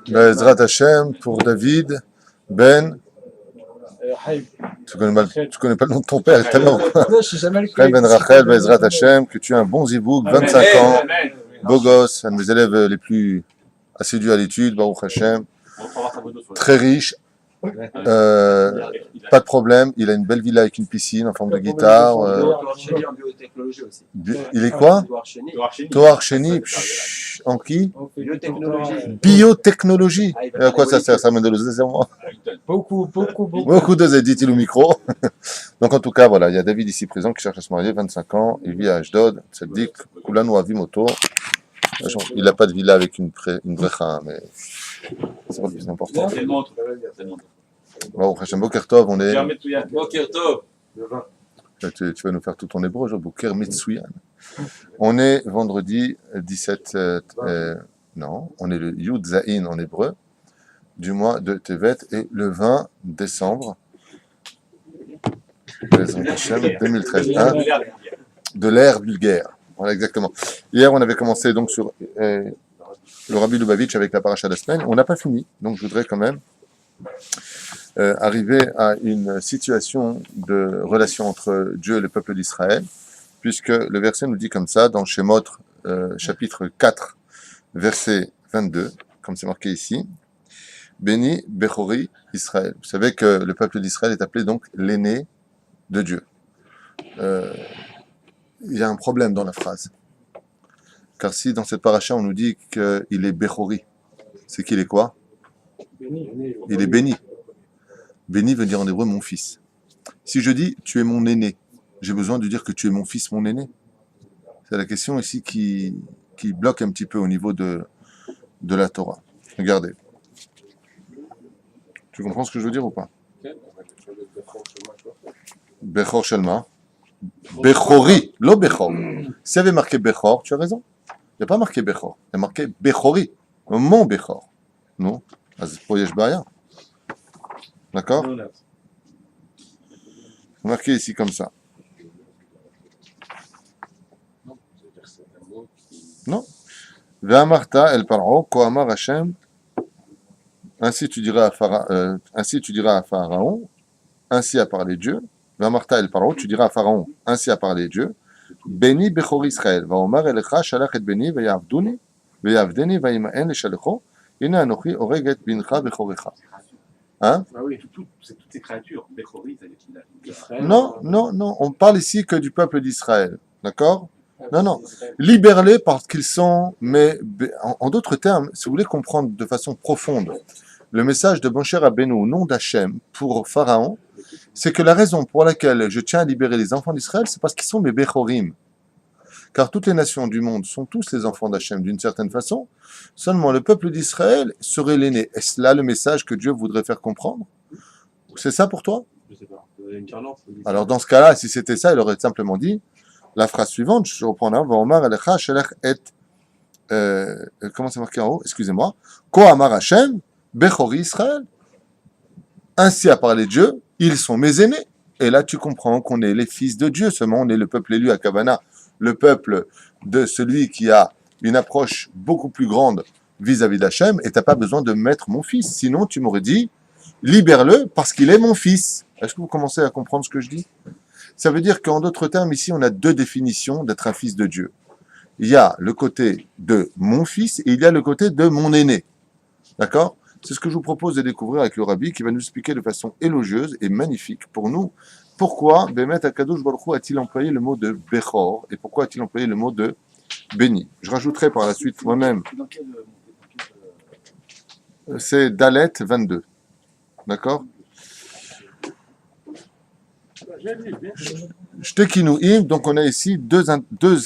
Bezrat Hashem pour David Ben. Tu connais pas le nom de ton père, tellement. Ben Rachel, Bezrat Hashem, que tu es un bon zibouk, 25 ans, beau gosse, un de mes élèves les plus assidus à l'étude, Baruch Hashem, très riche. Pas de problème, il a une belle villa avec une piscine en forme de guitare. Il est quoi? Toar Sheni. En qui? Biotechnologie. À quoi ça sert? Ça mène de l'oseille. Beaucoup de dit-il au micro. Donc en tout cas, voilà, il y a David ici présent qui cherche à se marier, 25 ans, il vit à Ashdod, Tzadik, Kulanu Avimoto. Il n'a pas de villa avec une brecha, mais c'est pas le plus important. Baruch Hashem, Boker Tov, on est... Boker Tov. Tu vas nous faire tout ton hébreu, Boker Mitsuyan. On est vendredi 17... non, on est le Yud Zaïn en hébreu, du mois de Tevet, et le 20 décembre 2013. Hein, de l'ère vulgaire. Voilà, exactement. Hier, on avait commencé donc sur le Rabbi Lubavitch avec la paracha de la semaine. On n'a pas fini, donc je voudrais quand même arriver à une situation de relation entre Dieu et le peuple d'Israël, puisque le verset nous dit comme ça, dans Shemot, chapitre 4, verset 22, comme c'est marqué ici, Béni Bechori Israël. Vous savez que le peuple d'Israël est appelé donc l'aîné de Dieu. Il y a un problème dans la phrase. Car si dans cette paracha on nous dit qu'il est Bechori, c'est qu'il est quoi? Il est béni. Béni veut dire en hébreu mon fils. Si je dis tu es mon aîné, j'ai besoin de dire que tu es mon fils, mon aîné. C'est la question ici qui bloque un petit peu au niveau de la Torah. Regardez. Tu comprends ce que je veux dire ou pas? Bechor Shelma. Bechori, lo Bechor. S'il y avait marqué Bechor, tu as raison. Il n'y a pas marqué Bechor. Il y a marqué Bechori. Mon Bechor. Non? Poyesh Baya. D'accord? Marqué ici comme ça. Non. Ve'amarta el paro, ko'amar Hashem. Ainsi tu diras à Pharaon, ainsi a parlé Dieu. Ve'amarta el paro, tu diras à Pharaon, ainsi a parlé Dieu. Béni bechor Israël. Va'omar elecha shalach et béni ve'yavduni ve'yavdeni ve'ima'en leshalecho. Ina anochi oreget bincha bechorecha. Hein? Ah oui, c'est toutes ces créatures. Bechori, non, on parle ici que du peuple d'Israël. D'accord? Non. Libère-les parce qu'ils sont... Mais en d'autres termes, si vous voulez comprendre de façon profonde le message de Moshe Rabbeinu au nom d'Hachem pour Pharaon, c'est que la raison pour laquelle je tiens à libérer les enfants d'Israël, c'est parce qu'ils sont mes Bechorim. Car toutes les nations du monde sont tous les enfants d'Hachem d'une certaine façon. Seulement le peuple d'Israël serait l'aîné. Est-ce là le message que Dieu voudrait faire comprendre? C'est ça pour toi? Je sais pas. Alors dans ce cas-là, si c'était ça, il aurait simplement dit la phrase suivante, je reprends là, Va'omar alecha shelach et comment c'est marqué en haut? Excusez-moi. Ko amar Hashem bechori Israël. Ainsi a parlé Dieu, ils sont mes aînés. Et là tu comprends qu'on est les fils de Dieu, seulement on est le peuple élu à Kavana, le peuple de celui qui a une approche beaucoup plus grande vis-à-vis d'Hachem, et tu n'as pas besoin de mettre mon fils. Sinon, tu m'aurais dit, libère-le parce qu'il est mon fils. Est-ce que vous commencez à comprendre ce que je dis? Ça veut dire qu'en d'autres termes, ici, on a deux définitions d'être un fils de Dieu. Il y a le côté de mon fils et il y a le côté de mon aîné. D'accord? C'est ce que je vous propose de découvrir avec le Rabbi qui va nous expliquer de façon élogieuse et magnifique pour nous pourquoi Bémet Akadosh Baruch Hu a-t-il employé le mot de Bechor et pourquoi a-t-il employé le mot de béni. Je rajouterai par la suite moi-même. C'est Dalet 22. D'accord? Shtekinoïm, donc on a ici deux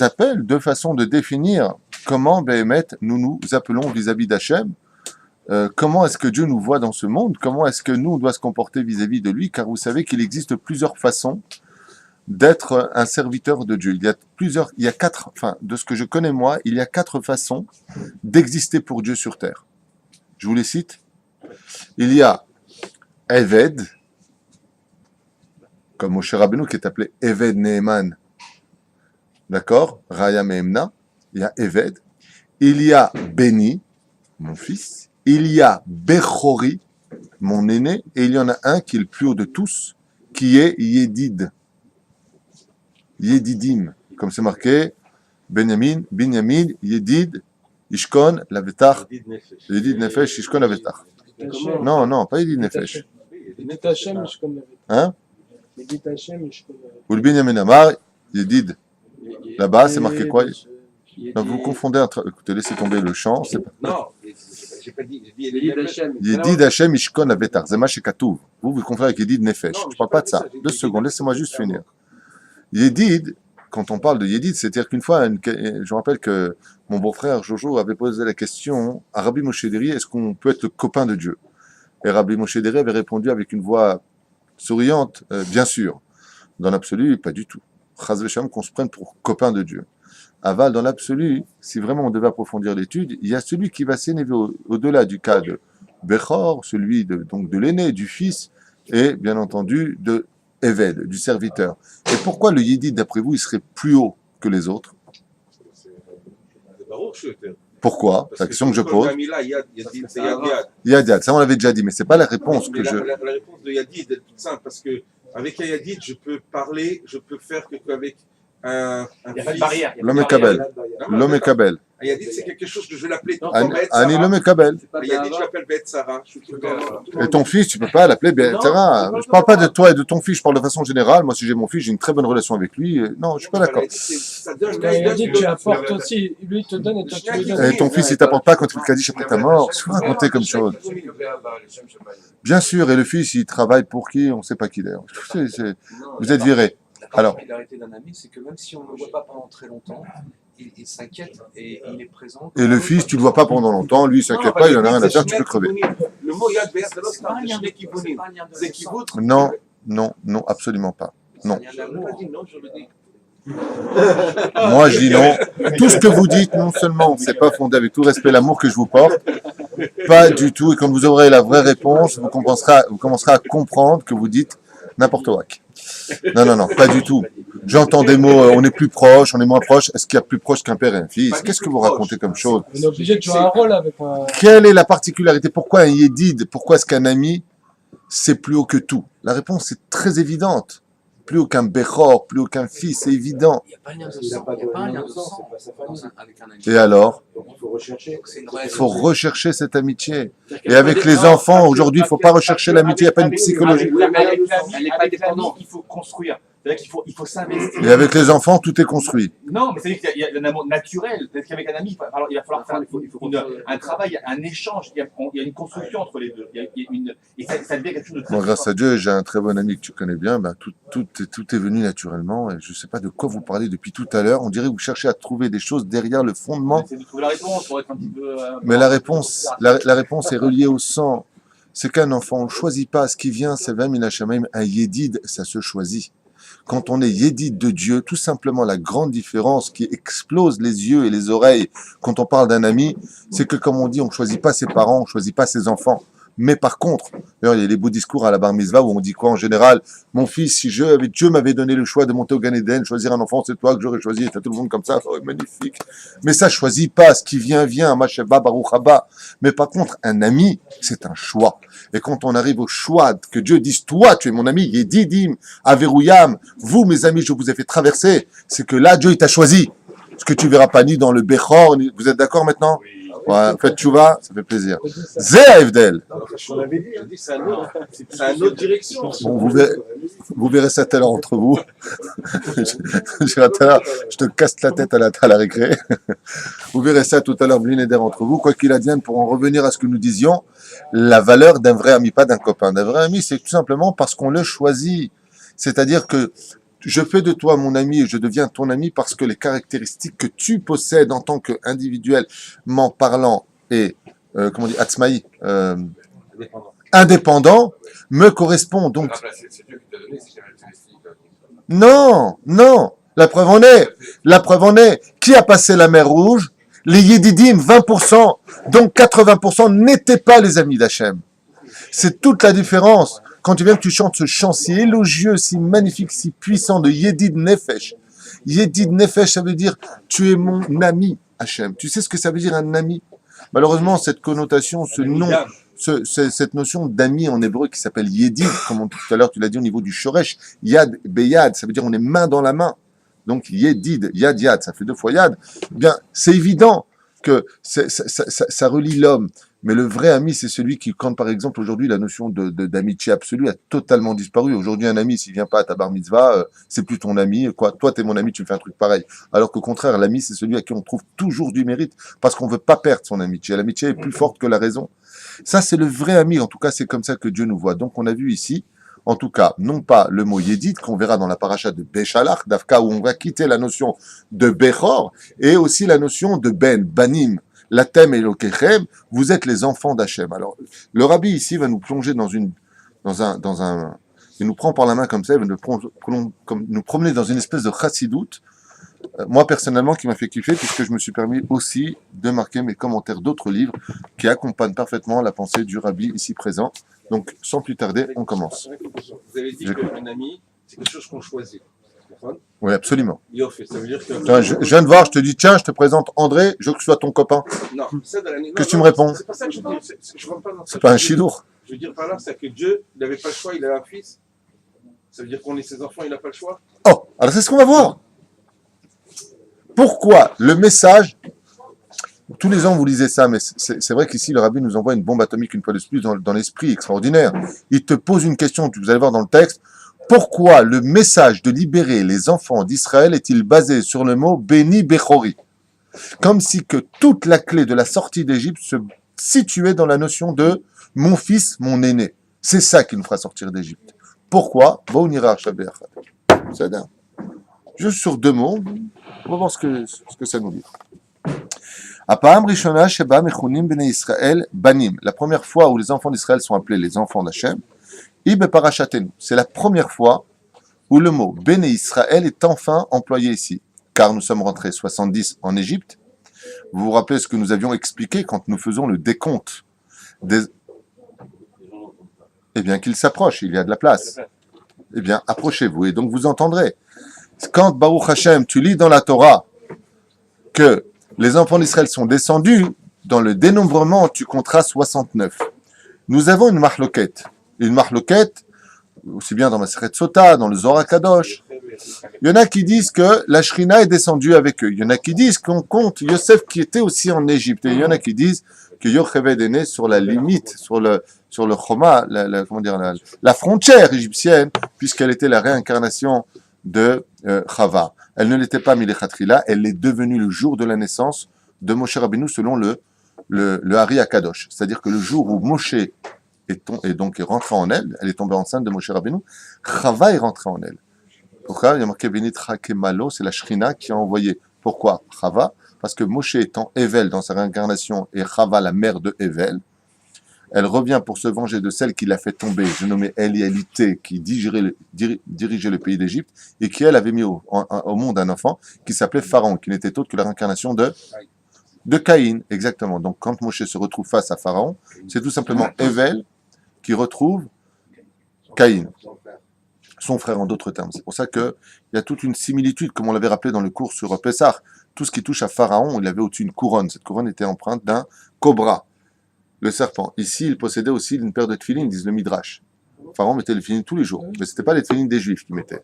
appels, deux façons de définir comment Béhémet nous nous appelons vis-à-vis d'Hachem. Comment est-ce que Dieu nous voit dans ce monde? Comment est-ce que nous on doit se comporter vis-à-vis de lui? Car vous savez qu'il existe plusieurs façons d'être un serviteur de Dieu. Il y a quatre, enfin, de ce que je connais moi, il y a 4 façons d'exister pour Dieu sur terre. Je vous les cite. Il y a Eved, comme Moshe Rabbeinu qui est appelé Eved Neeman. D'accord? Raya Mehemna. Il y a Eved. il y a Béni, mon fils, il y a Bechori, mon aîné, et il y en a un qui est le plus haut de tous, qui est Yedid. Yedidim, comme c'est marqué, Binyamin, Yedid, Ishkon, Lavetach, Yedid Nefesh, Ishkon, Lavetach. Non, pas Yedid Nefesh. Hein? Ou le Binyamin Amar, Yedid. Là-bas, c'est marqué quoi? Non, vous confondez entre. Écoutez, laissez tomber le chant. C'est pas... Non, j'ai pas dit. J'ai dit Yedid Hashem Ishkon Avetar. Zema Shekatouv. Vous confondez avec Yedid Nefesh. Je ne parle pas de ça. 2 secondes, laissez-moi juste finir. Yedid, quand on parle de Yedid, c'est-à-dire qu'une fois, je me rappelle que mon beau-frère Jojo avait posé la question à Rabbi Moshe Deri, est-ce qu'on peut être le copain de Dieu? Et Rabbi Moshe Deri avait répondu avec une voix souriante, bien sûr. Dans l'absolu, pas du tout. Chaz v'shalom qu'on se prenne pour copain de Dieu. Aval, dans l'absolu, si vraiment on devait approfondir l'étude, il y a celui qui va s'élever au-delà du cas de Bechor, celui donc de l'aîné, du fils, et bien entendu de Eved, du serviteur. Et pourquoi le Yedid, d'après vous, il serait plus haut que les autres? Pourquoi? C'est la question que je pose. Yad, ça on l'avait déjà dit, mais c'est pas la réponse que je... La réponse de Yadid est toute simple, parce que avec un Yadid, je peux parler, je peux faire qu'avec un Il n'y a pas de barrière. L'homme est Kabel. L'homme est Kabel. Un Yadid, c'est quelque chose que je vais l'appeler tout Ani l'homme est Kabel. Un Yadid, je l'appelle Beth Sarah. Et ton fils, tu peux pas l'appeler Sarah. Je parle pas de toi et de ton fils, je parle de façon générale. Moi, si j'ai mon fils, j'ai une très bonne relation avec lui. Non, je suis pas d'accord. Il a dit que tu apportes aussi. Lui, il te donne et toi, tu lui donnes. Et ton fils, il t'apporte pas quand il te dit après ta mort. C'est quoi raconter comme chose? Bien sûr, et le fils, il travaille pour qui? On sait pas qui d'ailleurs. Vous êtes viré. La Alors. particularité d'un ami, c'est que même si on ne le voit pas pendant très longtemps, il s'inquiète et il est présent. Et le fils, tu le vois pas pendant longtemps, lui, il s'inquiète pas, il en a rien à faire, tu peux crever. Le mot Yad Be'er, c'est pas un lien de Kivunim. C'est Kivut. Non, absolument pas. Non. Je n'ai pas dit non, je le dis. Moi, je dis non. Tout ce que vous dites, non seulement c'est pas fondé avec tout le respect et l'amour que je vous porte, pas du tout. Et quand vous aurez la vraie réponse, vous commencerez à comprendre que vous dites n'importe quoi. Non, pas du tout. J'entends des mots, on est plus proche, on est moins proche. Est-ce qu'il y a plus proche qu'un père et un fils? Qu'est-ce que vous racontez comme chose? On est obligé de jouer un rôle avec un... Quelle est la particularité? Pourquoi un yédid? Pourquoi est-ce qu'un ami, c'est plus haut que tout? La réponse est très évidente. Plus haut qu'un Bechor, plus haut qu'un fils, c'est évident. Il n'y a pas de lien de sang. Il n'y a pas un lien de sang avec un ami. Et alors? Il faut rechercher. Il faut rechercher cette amitié. Et avec les enfants, aujourd'hui, il ne faut pas rechercher l'amitié, il n'y a pas une psychologie. Oui, mais avec Elle n'est pas dépendante. il faut construire. C'est-à-dire qu'il faut s'investir. Et avec les enfants, tout est construit. Non, mais c'est-à-dire qu'il y a un amour naturel. Peut-être qu'avec un ami, il va falloir faire un travail, un échange. Il y a une construction entre les deux. Et ça devient quelque chose de très Moi, grâce fort. à Dieu, j'ai un très bon ami que tu connais bien. Ben, tout est venu naturellement. Et je ne sais pas de quoi vous parlez depuis tout à l'heure. On dirait que vous cherchez à trouver des choses derrière le fondement. C'est de trouver la réponse pour être un petit peu... Mais la réponse est reliée au sang. C'est qu'un enfant, on ne choisit pas. Ce qui vient, c'est même un yédid, ça se choisit. Quand on est yédid de Dieu, tout simplement la grande différence qui explose les yeux et les oreilles quand on parle d'un ami, c'est que comme on dit, on ne choisit pas ses parents, on ne choisit pas ses enfants. Mais par contre, d'ailleurs, il y a les beaux discours à la bar mitzvah où on dit quoi en général? Mon fils, si Dieu m'avait donné le choix de monter au Gan Eden, choisir un enfant, c'est toi que j'aurais choisi. Et t'as tout le monde comme ça, oh, magnifique. Mais ça, choisis pas. Ce qui vient, Masheba, Baruch Haba. Mais par contre, un ami, c'est un choix. Et quand on arrive au choix, que Dieu dise, toi, tu es mon ami, Yedidim, Averouyam, vous, mes amis, je vous ai fait traverser, c'est que là, Dieu, il t'a choisi. Ce que tu verras pas ni dans le Bechor, vous êtes d'accord maintenant? Ouais, faites tchouva, ça fait plaisir. Zé Avdel. On avait dit, c'est une autre direction. Bon, vous verrez ça tout à l'heure entre vous. Je te casse la tête à la récré. Vous verrez ça tout à l'heure, Blinéder, entre vous. Quoi qu'il advienne, pour en revenir à ce que nous disions, la valeur d'un vrai ami, pas d'un copain. D'un vrai ami, c'est tout simplement parce qu'on le choisit. C'est-à-dire que je fais de toi mon ami et je deviens ton ami parce que les caractéristiques que tu possèdes en tant qu'individuellement parlant et, comment on dit, atzmaï, indépendant, me correspondent. Donc, C'est Dieu qui t'a donné ces caractéristiques. non, la preuve en est. Qui a passé la mer Rouge? Les Yédidim, 20%, donc 80% n'étaient pas les amis d'Hachem. C'est toute la différence. Quand tu viens que tu chantes ce chant si élogieux, si magnifique, si puissant de Yedid Nefesh. Yedid Nefesh, ça veut dire tu es mon ami. Hachem. Tu sais ce que ça veut dire un ami? Malheureusement, cette connotation, ce nom, cette notion d'ami en hébreu qui s'appelle Yedid, comme tout à l'heure tu l'as dit au niveau du Shoresh, Yad Beyad, ça veut dire on est main dans la main. Donc Yedid, Yad Yad, ça fait 2 fois Yad. Bien, c'est évident que ça relie l'homme. Mais le vrai ami, c'est celui qui, quand par exemple aujourd'hui la notion d'amitié absolue a totalement disparu. Aujourd'hui, un ami, s'il vient pas à ta bar mitzvah, c'est plus ton ami. Quoi, toi, t'es mon ami, tu me fais un truc pareil. Alors qu'au contraire, l'ami, c'est celui à qui on trouve toujours du mérite parce qu'on veut pas perdre son amitié. L'amitié est plus forte que la raison. Ça, c'est le vrai ami. En tout cas, c'est comme ça que Dieu nous voit. Donc, on a vu ici, en tout cas, non pas le mot Yedid, qu'on verra dans la paracha de Béchalach, d'Afka, où on va quitter la notion de Bechor, et aussi la notion de Banim. Latem et Lokechem, vous êtes les enfants d'Hachem. Alors, le rabbi ici va nous plonger il nous prend par la main comme ça, il va nous promener dans une espèce de chassidoute. Moi, personnellement, qui m'a fait kiffer, puisque je me suis permis aussi de marquer mes commentaires d'autres livres qui accompagnent parfaitement la pensée du rabbi ici présent. Donc, sans plus tarder, on commence. Vous avez dit qu'un ami, c'est quelque chose qu'on choisit. Oui, absolument. Ça veut dire que... Tiens, je viens de voir, je te dis, tiens, je te présente André, je veux que tu sois ton copain. Non, ça dans l'année... Qu'est-ce que tu me réponds? C'est pas ça que je veux dire. Je rentre pas dans ça. C'est pas un chidour. Je veux dire par là, c'est que Dieu, il n'avait pas le choix, il avait un fils. Ça veut dire qu'on est ses enfants, il n'a pas le choix. Oh, alors c'est ce qu'on va voir. Pourquoi le message, tous les ans vous lisez ça, mais c'est vrai qu'ici le rabbi nous envoie une bombe atomique une fois de plus dans l'esprit extraordinaire. Il te pose une question, vous allez voir dans le texte, pourquoi le message de libérer les enfants d'Israël est-il basé sur le mot Béni Bechori? Comme si que toute la clé de la sortie d'Égypte se situait dans la notion de mon fils, mon aîné. C'est ça qui nous fera sortir d'Égypte. Pourquoi? Bon, on ira à c'est-à-dire, juste sur 2 mots, on va voir ce que ça nous dit. Apam Rishona Sheba Mechunim Bnei Israël Banim. La première fois où les enfants d'Israël sont appelés les enfants d'Hachem, Ibe Parashatenu. C'est la première fois où le mot Béné Israël est enfin employé ici. Car nous sommes rentrés 70 en Égypte. Vous vous rappelez ce que nous avions expliqué quand nous faisons le décompte des... Eh bien, qu'il s'approche, il y a de la place. Eh bien, approchez-vous et donc vous entendrez. Quand Baruch Hashem, tu lis dans la Torah que les enfants d'Israël sont descendus, dans le dénombrement, tu compteras 69. Nous avons une mahloket. Une mahloket, aussi bien dans Masechet Sota, dans le Zohar Kadosh. Il y en a qui disent que la Shrina est descendue avec eux. Il y en a qui disent qu'on compte Yosef qui était aussi en Égypte. Et il y en a qui disent que Yocheved est né sur la limite, sur le Choma, la frontière égyptienne, puisqu'elle était la réincarnation de Chava. Elle ne l'était pas Milechatrila, elle l'est devenue le jour de la naissance de Moshe Rabbeinu selon le Hari Akadosh. C'est-à-dire que le jour où Moshe est rentré en elle est tombée enceinte de Moshe Rabbeinu, Chava est rentrée en elle. Pourquoi? Il y a marqué Benitra Kemalo, c'est la Shrina qui a envoyé. Pourquoi Chava? Parce que Moshe étant Evel dans sa réincarnation et Chava la mère de Evel, elle revient pour se venger de celle qui l'a fait tomber, je nommais Elialité, qui dirigeait le pays d'Égypte, et qui, elle, avait mis au monde un enfant qui s'appelait Pharaon, qui n'était autre que la réincarnation de Caïn, exactement. Donc, quand Moshe se retrouve face à Pharaon, c'est tout simplement Evel qui retrouve Caïn, son frère en d'autres termes. C'est pour ça qu'il y a toute une similitude, comme on l'avait rappelé dans le cours sur Pessah. Tout ce qui touche à Pharaon, il avait au-dessus une couronne. Cette couronne était empreinte d'un cobra. Le serpent. Ici, il possédait aussi une paire de tefilines, disent le Midrash. Pharaon mettait les tefilines tous les jours, mais ce n'était pas les tefilines des Juifs qu'il mettait.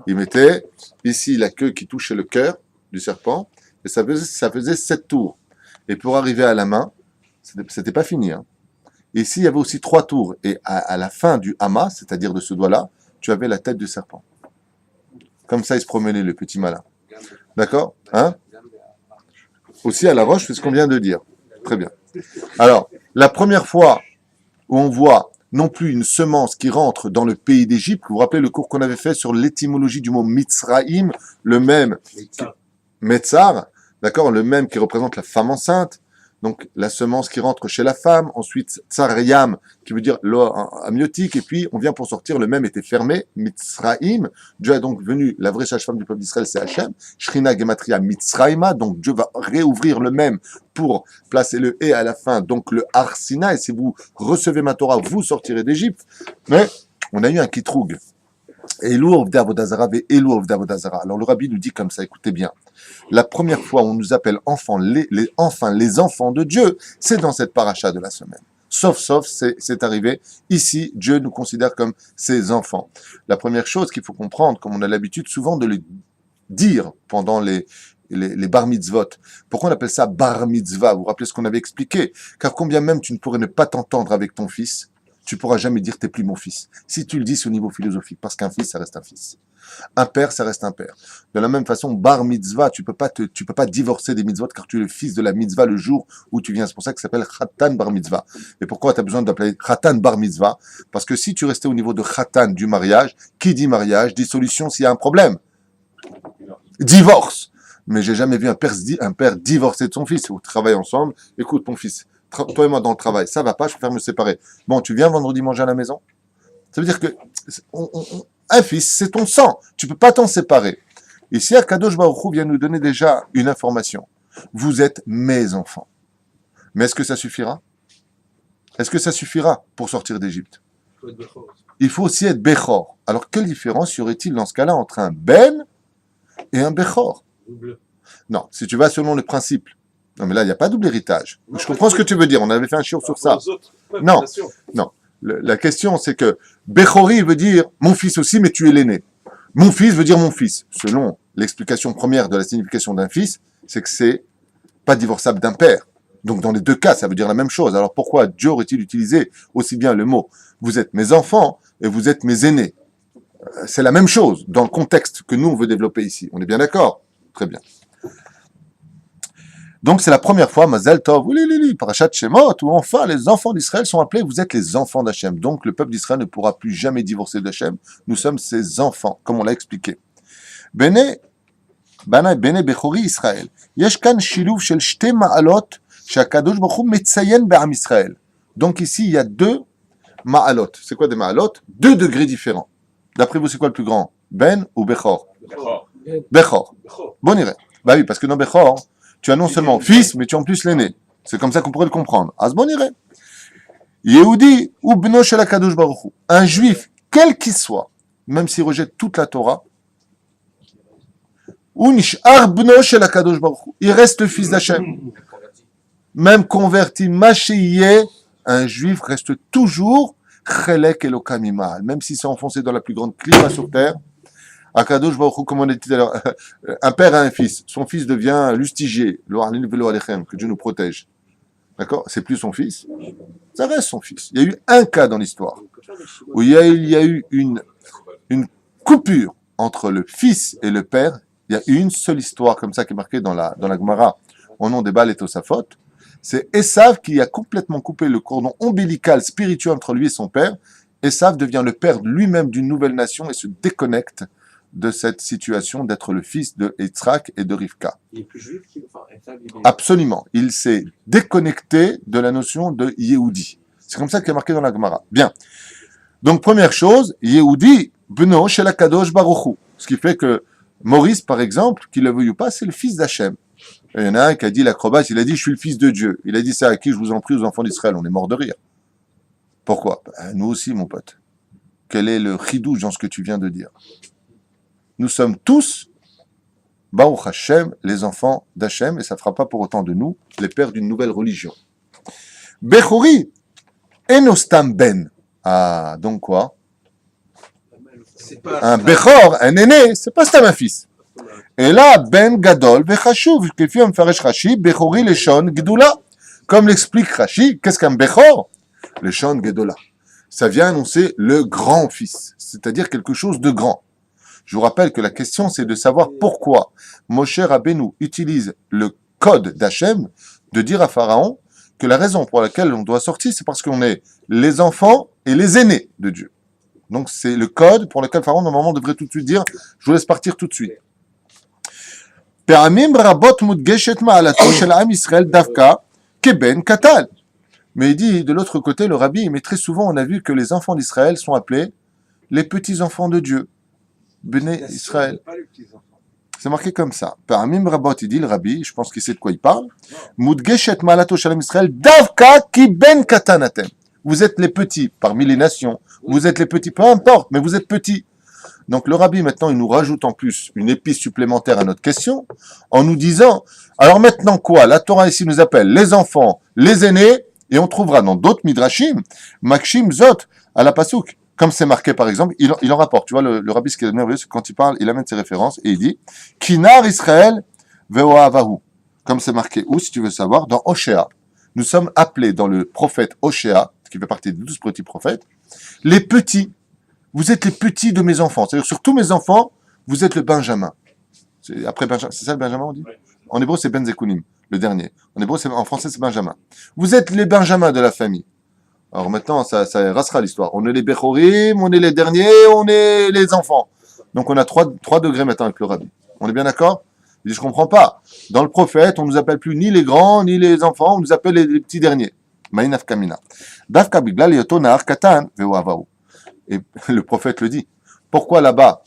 Il mettait ici la queue qui touchait le cœur du serpent, et ça faisait 7 tours. Et pour arriver à la main, c'était pas fini. Hein. Ici, il y avait aussi 3 tours, et à la fin du hama, c'est-à-dire de ce doigt-là, tu avais la tête du serpent. Comme ça, il se promenait, le petit malin. D'accord? Hein? Aussi à la roche, c'est ce qu'on vient de dire. Très bien. Alors, la première fois où on voit non plus une semence qui rentre dans le pays d'Égypte, vous vous rappelez le cours qu'on avait fait sur l'étymologie du mot Mitzraïm, le même Metzar, d'accord, le même qui représente la femme enceinte, donc la semence qui rentre chez la femme, ensuite Tsariam, qui veut dire l'eau amniotique, et puis on vient pour sortir, le même était fermé, Mitzraïm, Dieu a donc venu, la vraie sage-femme du peuple d'Israël, c'est Hachem, Shrina Gematria Mitzraïma, donc Dieu va réouvrir le même pour placer le « et » à la fin, donc le Har Sinaï, et si vous recevez ma Torah, vous sortirez d'Égypte, mais on a eu un kitroug. Elou Ovdei Avodah Zara ve Elou Ovdei Avodah Zara. Alors le rabbi nous dit comme ça, écoutez bien. La première fois où on nous appelle enfants, les enfants de Dieu, c'est dans cette paracha de la semaine. Sauf, c'est arrivé. Ici, Dieu nous considère comme ses enfants. La première chose qu'il faut comprendre, comme on a l'habitude souvent de le dire pendant les bar mitzvot. Pourquoi on appelle ça bar mitzvah? Vous vous rappelez ce qu'on avait expliqué? Car combien même tu ne pourrais ne pas t'entendre avec ton fils, tu pourras jamais dire t'es plus mon fils. Si tu le dis, c'est au niveau philosophique, parce qu'un fils, ça reste un fils. Un père, ça reste un père. De la même façon, bar mitzvah, tu peux pas divorcer des mitzvot, car tu es le fils de la mitzvah le jour où tu viens. C'est pour ça que ça s'appelle Khatan bar mitzvah. Et pourquoi tu as besoin d'appeler Khatan bar mitzvah? Parce que si tu restais au niveau de Khatan du mariage, qui dit mariage, dissolution s'il y a un problème. Divorce. Mais j'ai jamais vu un père divorcer de son fils. Vous travaillez ensemble. Écoute, mon fils, toi et moi dans le travail, ça va pas, je préfère me séparer. Bon, tu viens vendredi manger à la maison? Ça veut dire que un fils, c'est ton sang. Tu peux pas t'en séparer. Ici, Akadosh Baruch Hu vient nous donner déjà une information. Vous êtes mes enfants. Mais est-ce que ça suffira? Est-ce que ça suffira pour sortir d'Égypte? Il faut aussi être Bechor. Alors, quelle différence y aurait-il dans ce cas-là entre un Ben et un Bechor? Non, si tu vas selon le principe. Non, mais là, il n'y a pas double héritage. Je comprends ce que tu veux dire. On avait fait un chiot sur ça. Non, non. La question, c'est que Bechori veut dire mon fils aussi, mais tu es l'aîné. Mon fils veut dire mon fils. Selon l'explication première de la signification d'un fils, c'est que c'est pas divorçable d'un père. Donc, dans les deux cas, ça veut dire la même chose. Alors, pourquoi Dieu aurait-il utilisé aussi bien le mot vous êtes mes enfants et vous êtes mes aînés? C'est la même chose dans le contexte que nous, on veut développer ici. On est bien d'accord? Très bien. Donc, c'est la première fois, Mazal Tov, Parashat Shemot, où enfin les enfants d'Israël sont appelés, vous êtes les enfants d'Hachem. Donc, le peuple d'Israël ne pourra plus jamais divorcer d'Hachem. Nous sommes ses enfants, comme on l'a expliqué. Bene Bechori Israël. Yesh kan shiluv shel shte ma'alot, shakadosh baruch hu metzayen be'am Israël. Donc, ici, il y a deux ma'alot. C'est quoi des ma'alot? 2 degrés différents. D'après vous, c'est quoi le plus grand? Ben ou Bechor? Bechor. Bon, irait. Bah oui, parce que dans Bechor, tu as non seulement fils, mais tu as en plus l'aîné. C'est comme ça qu'on pourrait le comprendre. Asbon irait. Yehudi ou Bno shel HaKadosh Baruch Hu. Un juif, quel qu'il soit, même s'il rejette toute la Torah, ou Nish'ar Bno shel HaKadosh Baruch Hu. Il reste le fils d'Hachem. Même converti, Mashiach, un juif reste toujours Chelek Elokam Imal. Même s'il s'est enfoncé dans la plus grande climat sur terre, Akadosh Baruch Hu, comme on a dit tout à l'heure, un père a un fils, son fils devient lustigier, que Dieu nous protège. D'accord? C'est plus son fils, ça reste son fils. Il y a eu un cas dans l'histoire où il y a eu une coupure entre le fils et le père. Il y a une seule histoire comme ça qui est marquée dans la Gemara au nom des Baal et Tosafot. C'est Esav qui a complètement coupé le cordon ombilical spirituel entre lui et son père. Esav devient le père lui-même d'une nouvelle nation et se déconnecte de cette situation d'être le fils de Yitzhak et de Rivka. Il est plus juif qu'il... Enfin, Absolument. Il s'est déconnecté de la notion de Yehudi. C'est comme ça qu'il est marqué dans la Gemara. Bien. Donc, première chose, Yehudi, Beno shel HaKadosh Baruch Hu. Ce qui fait que Maurice, par exemple, qu'il le veuille ou pas, c'est le fils d'Hachem. Il y en a un qui a dit l'acrobate, il a dit « Je suis le fils de Dieu ». Il a dit ça à qui? Je vous en prie, aux enfants d'Israël. On est mort de rire. Pourquoi? Nous aussi, mon pote. Quel est le chidouche dans ce que tu viens de dire? Nous sommes tous, Baruch Hashem, les enfants d'Hachem, et ça ne fera pas pour autant de nous les pères d'une nouvelle religion. Bechori, enostam ben. Ah, donc quoi? Un Bechor, un aîné, c'est pas stam un fils. Et là, ben gadol vechashuv, kefi amfaresh Rashi, Bechori leshon gdoula. Comme l'explique Rashi, qu'est-ce qu'un Bechor? Leshon gdoula. Ça vient annoncer le grand fils, c'est-à-dire quelque chose de grand. Je vous rappelle que la question, c'est de savoir pourquoi Moshe Rabbeinu utilise le code d'Hachem de dire à Pharaon que la raison pour laquelle on doit sortir, c'est parce qu'on est les enfants et les aînés de Dieu. Donc, c'est le code pour lequel Pharaon, normalement, devrait tout de suite dire « Je vous laisse partir tout de suite ». Mais il dit, de l'autre côté, le rabbi, mais très souvent, on a vu que les enfants d'Israël sont appelés les petits-enfants de Dieu. Béné Israël. C'est marqué comme ça. Paramim Rabot, il dit le rabbi, je pense qu'il sait de quoi il parle. Mudgeshet malato shalom Israël, davka ki ben katanatem. Vous êtes les petits parmi les nations. Vous êtes les petits, peu importe, mais vous êtes petits. Donc le rabbi maintenant il nous rajoute en plus une épice supplémentaire à notre question en nous disant alors maintenant quoi? La Torah ici nous appelle les enfants, les aînés et on trouvera dans d'autres midrashim Makshim Zot à la Pasuk. Comme c'est marqué par exemple, il en rapporte. Tu vois le rabbi ce qui est merveilleux c'est que quand il parle, il amène ses références et il dit Kinar Israël ve'ohavahu. Comme c'est marqué où si tu veux savoir dans Oshéa. Nous sommes appelés dans le prophète Oshéa, qui fait partie des 12 petits prophètes, les petits. Vous êtes les petits de mes enfants. C'est-à-dire, sur tous mes enfants, vous êtes le Benjamin. Après Benjamin, c'est ça le Benjamin, on dit? En hébreu, c'est Ben Zekunim, le dernier. En français, c'est Benjamin. Vous êtes les Benjamins de la famille. Alors maintenant, ça restera l'histoire. On est les Bechorim, on est les derniers, on est les enfants. Donc on a 3 degrés maintenant avec le rabbi. On est bien d'accord? Il dit, je comprends pas. Dans le prophète, on nous appelle plus ni les grands, ni les enfants, on nous appelle les petits derniers. Ma'inaf kamina. Dafka biglal yoto nahar katan ve'ohavahu. Et le prophète le dit. Pourquoi là-bas,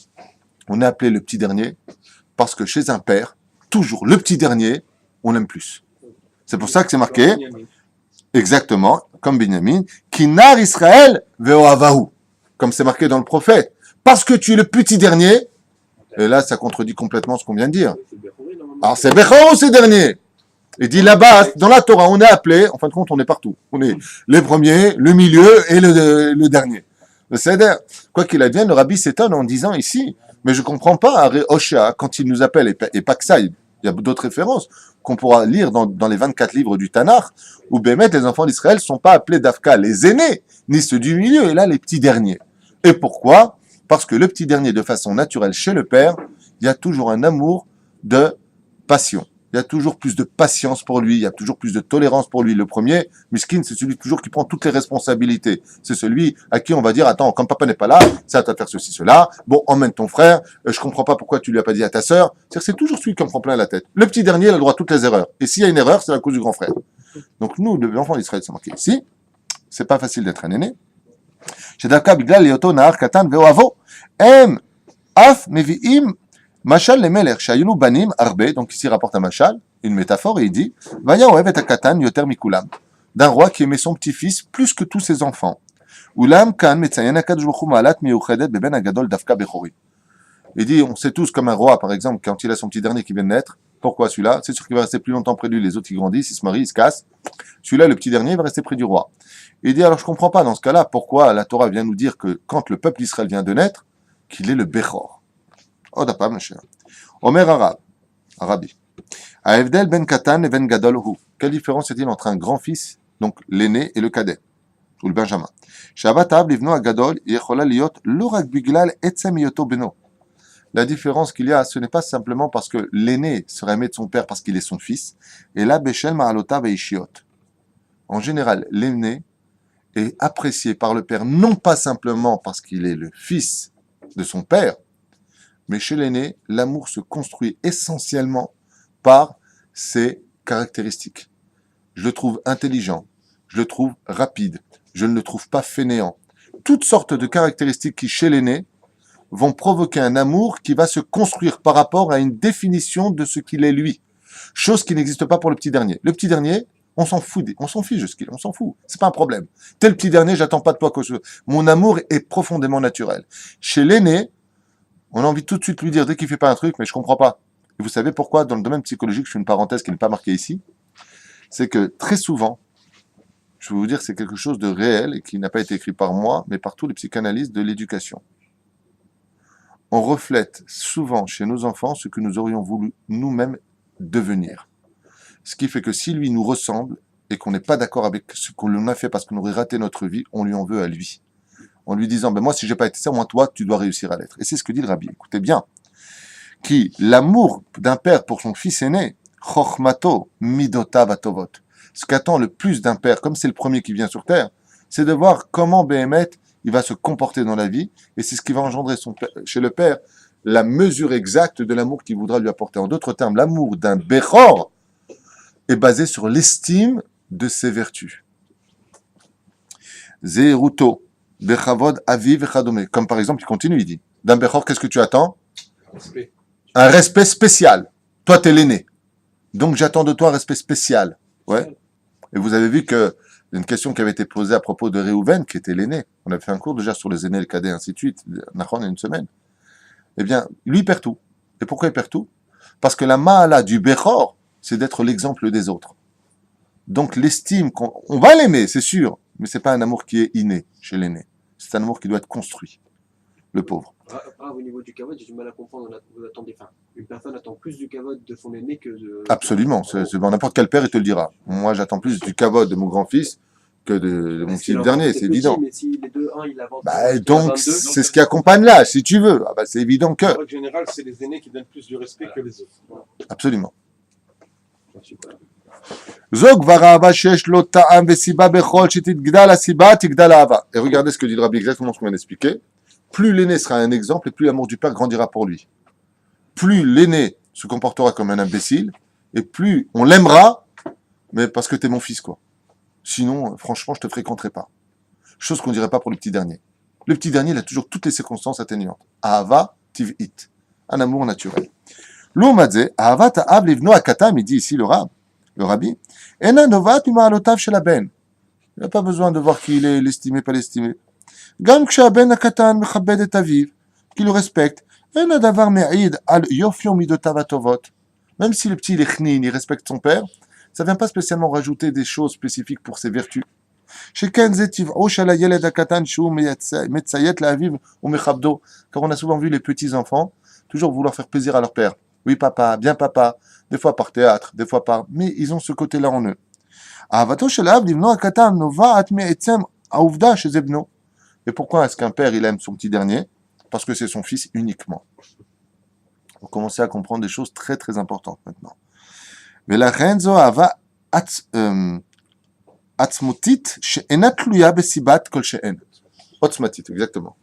on est appelé le petit dernier? Parce que chez un père, toujours le petit dernier, on aime plus. C'est pour ça que c'est marqué, exactement, comme Binyamin, Kinar Israël ve'ohavahu. Comme c'est marqué dans le prophète. Parce que tu es le petit dernier, et là, ça contredit complètement ce qu'on vient de dire. Alors, c'est Bechor ou c'est dernier? Il dit là-bas, dans la Torah, on est appelé, en fin de compte, on est partout. On est les premiers, le milieu et le dernier. C'est-à-dire, quoi qu'il advienne, le rabbi s'étonne en disant ici, mais je comprends pas, Oshéa, quand il nous appelle, et pas que ça, il y a d'autres références qu'on pourra lire dans les 24 livres du Tanakh, où Bémet, les enfants d'Israël, sont pas appelés d'Afka, les aînés, ni ceux du milieu, et là, les petits derniers. Et pourquoi? Parce que le petit dernier, de façon naturelle, chez le père, il y a toujours un amour de passion. Il y a toujours plus de patience pour lui, il y a toujours plus de tolérance pour lui. Le premier, Miskin, c'est celui toujours qui prend toutes les responsabilités. C'est celui à qui on va dire, attends, comme papa n'est pas là, c'est à toi de faire ceci, cela. Bon, emmène ton frère, je comprends pas pourquoi tu lui as pas dit à ta sœur. C'est-à-dire que c'est toujours celui qui en prend plein la tête. Le petit dernier, il a le droit à toutes les erreurs. Et s'il y a une erreur, c'est à cause du grand frère. Donc nous, l'enfant d'Israël, c'est marqué ici. C'est pas facile d'être un aîné. שדווקא בגלל היותו נער קטן ואוהבו, הם אף מביאים משל למלך שהיינו בנים הרבה, donc ici il rapporte un machal, une métaphore, et il dit, והיה אוהב את הקטן יותר מכולם, d'un roi qui aimait son petit-fils plus que tous ses enfants. אולם כאן מציין הקדוש ברוך הוא מעלת מיוחדת בבן הגדול דווקא בכורי. Il dit, on sait tous comme un roi, par exemple, quand il a son petit dernier qui vient de naître, pourquoi celui-là? C'est sûr qu'il va rester plus longtemps près de lui, les autres ils grandissent, ils se marient, ils se cassent. Celui-là, le petit dernier, il va rester près du roi. Et il dit, alors je comprends pas dans ce cas-là, pourquoi la Torah vient nous dire que quand le peuple d'Israël vient de naître, qu'il est le Bechor. Oh, d'accord, mon cher. Omer Arabi. Aevdel ben Katan et ben Gadol hu. Quelle différence est-il entre un grand-fils, donc l'aîné, et le cadet, ou le Benjamin? Shabbatab livno a Gadol, yechola liot, l'orak biglal etzem yoto beno. La différence qu'il y a, ce n'est pas simplement parce que l'aîné serait aimé de son père parce qu'il est son fils, et là, Bechel ma'alota veishiot. En général, l'aîné est apprécié par le père, non pas simplement parce qu'il est le fils de son père, mais chez l'aîné, l'amour se construit essentiellement par ses caractéristiques. Je le trouve intelligent, je le trouve rapide, je ne le trouve pas fainéant. Toutes sortes de caractéristiques qui, chez l'aîné, vont provoquer un amour qui va se construire par rapport à une définition de ce qu'il est lui. Chose qui n'existe pas pour le petit dernier. Le petit dernier, on s'en fout, on s'en fiche de ce qu'il est, on s'en fout. C'est pas un problème. T'es le petit dernier, j'attends pas de toi que mon amour est profondément naturel. Chez l'aîné, on a envie tout de suite de lui dire dès qu'il fait pas un truc, mais je comprends pas. Et vous savez pourquoi, dans le domaine psychologique, je fais une parenthèse qui n'est pas marquée ici, c'est que très souvent, je vais vous dire, c'est quelque chose de réel et qui n'a pas été écrit par moi, mais par tous les psychanalystes de l'éducation. On reflète souvent chez nos enfants ce que nous aurions voulu nous-mêmes devenir. Ce qui fait que si lui nous ressemble et qu'on n'est pas d'accord avec ce qu'on a fait parce qu'on aurait raté notre vie, on lui en veut à lui. En lui disant, ben moi si j'ai pas été ça, moi toi tu dois réussir à l'être. Et c'est ce que dit le rabbi. Écoutez bien. Qui, l'amour d'un père pour son fils aîné, chochmato midota vatovot. Ce qu'attend le plus d'un père, comme c'est le premier qui vient sur terre, c'est de voir comment Béhémet il va se comporter dans la vie, et c'est ce qui va engendrer chez le père la mesure exacte de l'amour qu'il voudra lui apporter. En d'autres termes, l'amour d'un Bechor est basé sur l'estime de ses vertus. Zeruto, Bechavod, Aviv, Echadome. Comme par exemple, il continue, il dit, d'un Bechor, qu'est-ce que tu attends? Respect. Un respect spécial. Toi, t'es l'aîné. Donc, j'attends de toi un respect spécial. Ouais. Et vous avez vu que une question qui avait été posée à propos de Réhouven, qui était l'aîné. On avait fait un cours déjà sur les aînés, le cadet, ainsi de suite. Nachon, il y a une semaine. eh bien, lui perd tout. Et pourquoi il perd tout? Parce que la ma'ala du Bechor, c'est d'être l'exemple des autres. Donc l'estime, on va l'aimer, c'est sûr, mais c'est pas un amour qui est inné chez l'aîné. C'est un amour qui doit être construit, le pauvre. Au niveau du kavod, j'ai du mal à comprendre. Vous attendez, enfin, une personne attend plus du kavod de son aîné que de. Absolument, c'est n'importe quel père il te le dira. Moi j'attends plus du kavod de mon grand-fils que de mon petit dernier, c'est évident. Mais si les deux, il avance. Bah, donc c'est ce qui accompagne l'âge, si tu veux. Ah bah, c'est évident que. En règle générale, c'est les aînés qui donnent plus de respect que les autres. Absolument. Super. Zog varaba shesh lo ta'am vesiba bechol shetitgdal asiba tigdal ahava. Et regardez ce que dit le Rabbi, exactement ce qu'on vient d'expliquer. Plus l'aîné sera un exemple et plus l'amour du père grandira pour lui. Plus l'aîné se comportera comme un imbécile et plus on l'aimera, mais parce que t'es mon fils, quoi. Sinon, franchement, je te fréquenterai pas. Chose qu'on dirait pas pour le petit dernier. Le petit dernier, il a toujours toutes les circonstances atténuantes. Ahava tiv'it. Un amour naturel. L'oumadze, ahava ta'av livno akatam, il dit ici le rabbi, ena novat mima'alotav shel ben. Il n'a pas besoin de voir qui il est, l'estimé, pas l'estimé. Gam kshaben akatan mechabed et aviv, qui le respecte. Ena davar me'id al yofiom midotav atovot. Même si le petit il est chnin, il respecte son père, ça ne vient pas spécialement rajouter des choses spécifiques pour ses vertus. Car on a souvent vu les petits-enfants toujours vouloir faire plaisir à leur père. Oui, papa, bien papa, des fois par théâtre, des fois par... Mais ils ont ce côté-là en eux. Et pourquoi est-ce qu'un père, il aime son petit dernier? Parce que c'est son fils uniquement. Vous commencez à comprendre des choses très très importantes maintenant. Mais la renzo ava atzmotit she'ena tluya besibat kol she'en. Otzmatit, exactement.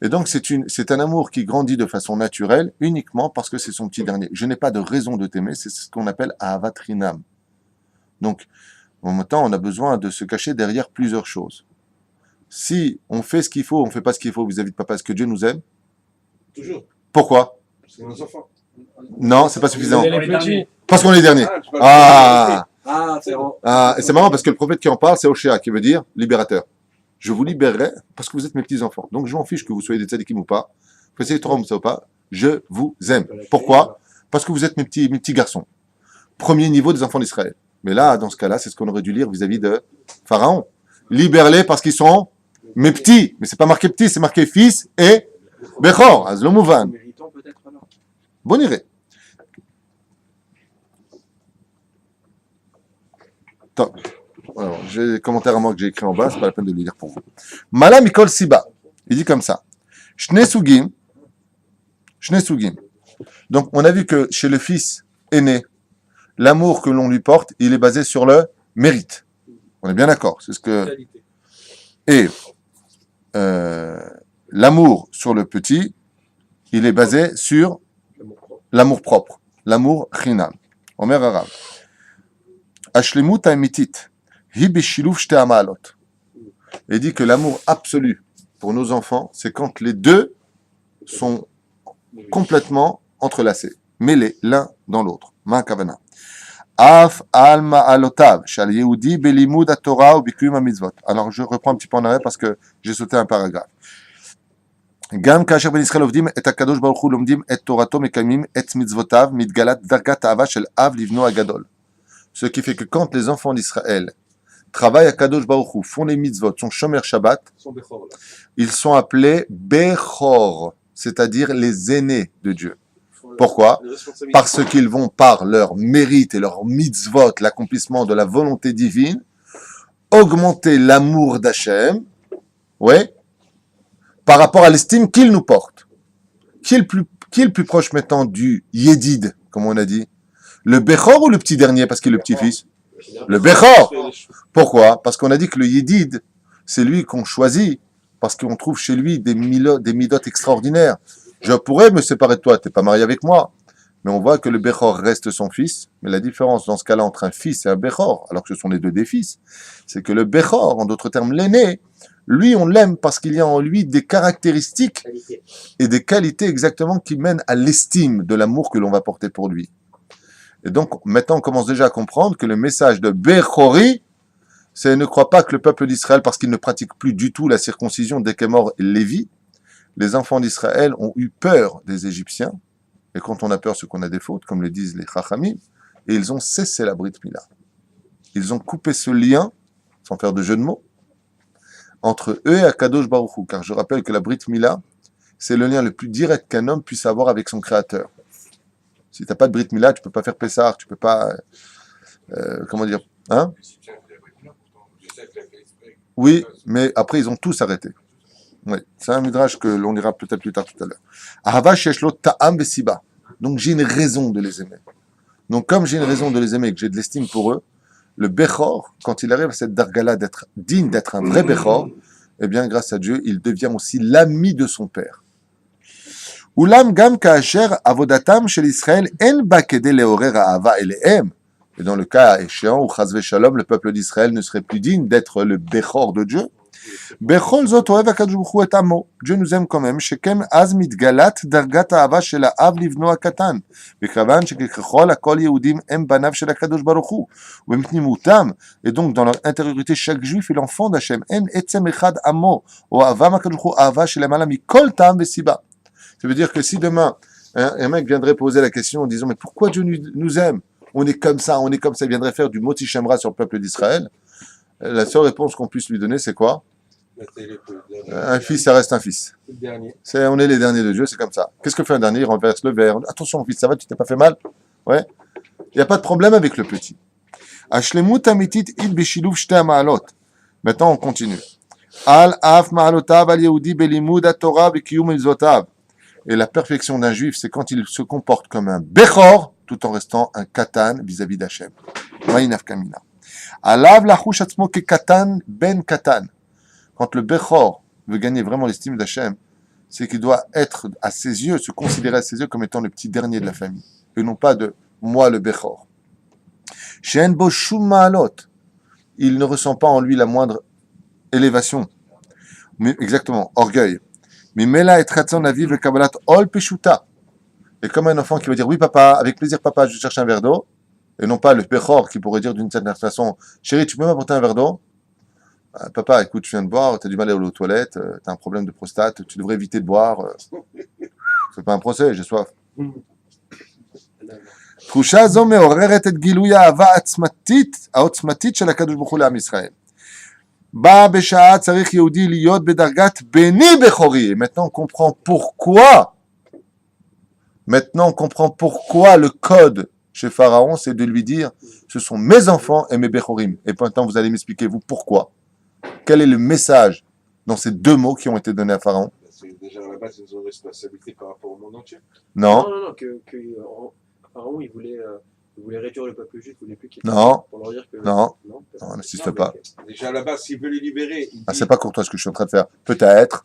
Et donc c'est un amour qui grandit de façon naturelle uniquement parce que c'est son petit dernier. Je n'ai pas de raison de t'aimer, c'est ce qu'on appelle ahavat rinam. Donc, en même temps, on a besoin de se cacher derrière plusieurs choses. Si on fait ce qu'il faut, on ne fait pas ce qu'il faut vis-à-vis de papa, est-ce que Dieu nous aime? Toujours. Pourquoi? C'est nos enfants. Non, c'est pas suffisant. Les petits. Parce qu'on est dernier. Ah, tu parles Ah, Ah, c'est bon. ah, et c'est marrant parce que le prophète qui en parle, c'est Oshéa, qui veut dire libérateur. Je vous libérerai parce que vous êtes mes petits-enfants. Donc je m'en fiche que vous soyez des tzadikim ou pas, que vous soyez Torah ou pas, je vous aime. Pourquoi? Parce que vous êtes mes petits garçons. Premier niveau des enfants d'Israël. Mais là, dans ce cas-là, c'est ce qu'on aurait dû lire vis-à-vis de Pharaon. Libère-les parce qu'ils sont mes petits. Mais c'est pas marqué petit, c'est marqué fils et Bechor, Azlomouvan. Méritant peut-être alors. Bon iré. Top. Alors, j'ai des commentaires à moi que j'ai écrits en bas, c'est pas la peine de les lire pour vous. Mala Mikol Siba. Il dit comme ça. Shne Sugim. Donc, on a vu que chez le fils aîné, l'amour que l'on lui porte, il est basé sur le mérite. On est bien d'accord. C'est ce que. Qualité. Et l'amour sur le petit, il est basé sur l'amour propre, l'amour chinam. Omer Arav. Ashlemut ha'emitit, hi beshiluf shte ha'ma'alot. Il dit que l'amour absolu pour nos enfants, c'est quand les deux sont complètement entrelacés, mêlés l'un dans l'autre. Ma kavana. Af al ma'alotav, shal yehudi belimud ha'torah ou bikuyum ha'mitzvot. Alors je reprends un petit peu en arrière parce que j'ai sauté un paragraphe. גם כאשר בני ישראל עובדים את הקדוש ברוך הוא לומדים את תורתו מקיימים את מצוותיו מתגלת דרגת האהבה של אב לבנו הגדול. Ce qui fait que quand les enfants d'Israël travaillent à Kadosh Baruch Hu, font les mitzvot, sont Shomer Shabbat, Son Bechor, là. ils sont appelés Bechor, c'est-à-dire les aînés de Dieu. Pourquoi? Une responsabilité. Parce qu'ils vont par leur mérite et leur mitzvot, l'accomplissement de la volonté divine, augmenter l'amour d'Hachem, ouais, par rapport à l'estime qu'il nous porte. Qui est le plus proche maintenant du Yedid, comme on a dit? Le Bechor ou le petit dernier, parce qu'il est le petit-fils? Le Bechor. Pourquoi? Parce qu'on a dit que le Yedid, c'est lui qu'on choisit, parce qu'on trouve chez lui des midotes extraordinaires. Je pourrais me séparer de toi, t'es pas marié avec moi. Mais on voit que le Bechor reste son fils. Mais la différence dans ce cas-là entre un fils et un Bechor, alors que ce sont les deux des fils, c'est que le Bechor, en d'autres termes l'aîné, lui on l'aime parce qu'il y a en lui des caractéristiques Qualité. et des qualités exactement qui mènent à l'estime de l'amour que l'on va porter pour lui. Et donc maintenant on commence déjà à comprendre que le message de Bechori, c'est ne crois pas que le peuple d'Israël, parce qu'il ne pratique plus du tout la circoncision dès qu'est mort Lévi, les enfants d'Israël ont eu peur des Égyptiens, et quand on a peur, c'est qu'on a des fautes, comme le disent les Chachamim, et ils ont cessé la Brit Mila. Ils ont coupé ce lien, sans faire de jeu de mots, entre eux et Akadosh Baruch Hu, car je rappelle que la Brit Mila, c'est le lien le plus direct qu'un homme puisse avoir avec son Créateur. Si tu n'as pas de Brit Mila, tu ne peux pas faire Pessah, tu ne peux pas... comment dire, hein? Oui, mais après, ils ont tous arrêté. Oui, c'est un midrash que l'on lira peut-être plus tard tout à l'heure. Ahava sheshlo ta'am vesiba. Donc, j'ai une raison de les aimer. Donc, comme j'ai une raison de les aimer et que j'ai de l'estime pour eux, le Bechor, quand il arrive à cette dargala d'être digne d'être un vrai Bechor, eh bien, grâce à Dieu, il devient aussi l'ami de son père. Ulam gam ka'asher avodatam shel Israël en ba kedei leorer ha'ava elehem. Et dans le cas échéant où chas v'shalom, le peuple d'Israël ne serait plus digne d'être le Bechor de Dieu, Bechol zot ohev HaKadosh Baruch Hu et amo. Dieu nous aime quand même. Shekem az mitgalat dargat ha'ava shel ha'av livno ha'katan. Bekavan shekechol hakol yehudim em banav shel HaKadosh Baruch Hu. Ubemtnimutam. Et donc, dans leur intériorité, chaque juif est l'enfant d'Hachem. En etzem echad amo. O ha'avam HaKadosh Baruch Hu ha'ava shel amala mikol ta'am vesiba. Ça veut dire que si demain, un mec viendrait poser la question en disant, mais pourquoi Dieu nous aime? On est comme ça, il viendrait faire du moti shemra sur le peuple d'Israël. La seule réponse qu'on puisse lui donner, c'est quoi? Un fils, ça reste un fils. On est les derniers de Dieu, c'est comme ça. Qu'est-ce que fait un dernier? Il renverse le verre. Attention, fils, ça va, tu t'es pas fait mal? Ouais. Il n'y a pas de problème avec le petit. Ashlemut amitit il beshiluf shte ma'alot. Maintenant, on continue. Al af ma'alotav al yehudi belimud Torah bekiyum mitzvotav. Et la perfection d'un juif, c'est quand il se comporte comme un bechor, tout en restant un katan vis-à-vis d'Hachem. Ma'inaf kamina. Alav lachush atzmo ke katan ben katan. Quand le Bechor veut gagner vraiment l'estime d'Hachem, c'est qu'il doit être à ses yeux, se considérer à ses yeux comme étant le petit dernier de la famille, et non pas de moi le Bechor. She'en bo shum ma'alot. Il ne ressent pas en lui la moindre élévation. Mais, exactement, orgueil. Mimela et ratzon aviv le kabbalat ol peshuta. Et comme un enfant qui va dire oui papa, avec plaisir papa, je cherche un verre d'eau, et non pas le Bechor qui pourrait dire d'une certaine façon, chérie, tu peux m'apporter un verre d'eau? Papa, écoute, tu viens de boire, tu as du mal à aller aux toilettes, tu as un problème de prostate, tu devrais éviter de boire. C'est pas un procès, j'ai soif. תחושה זו מעוררת את גילוי האהבה העוצמתית של הקדוש ברוך הוא לעם ישראל. בא בשעה צריך יהודי להיות בדרגת בני בכורי. Maintenant on comprend pourquoi. Maintenant on comprend pourquoi le code chez Pharaon, c'est de lui dire, ce sont mes enfants et mes bechorim. Et maintenant vous allez m'expliquer vous pourquoi. Quel est le message dans ces deux mots qui ont été donnés à Pharaon? Déjà à la base, ils ont une responsabilité par rapport au monde entier. Non. Non, Pharaon, il voulait réduire le peuple juif, il voulait plus qu'il Non. pour leur dire que... Non, n'insiste pas. Déjà à la base, s'il veut les libérer, il dit, C'est pas courtois ce que je suis en train de faire. Peut-être.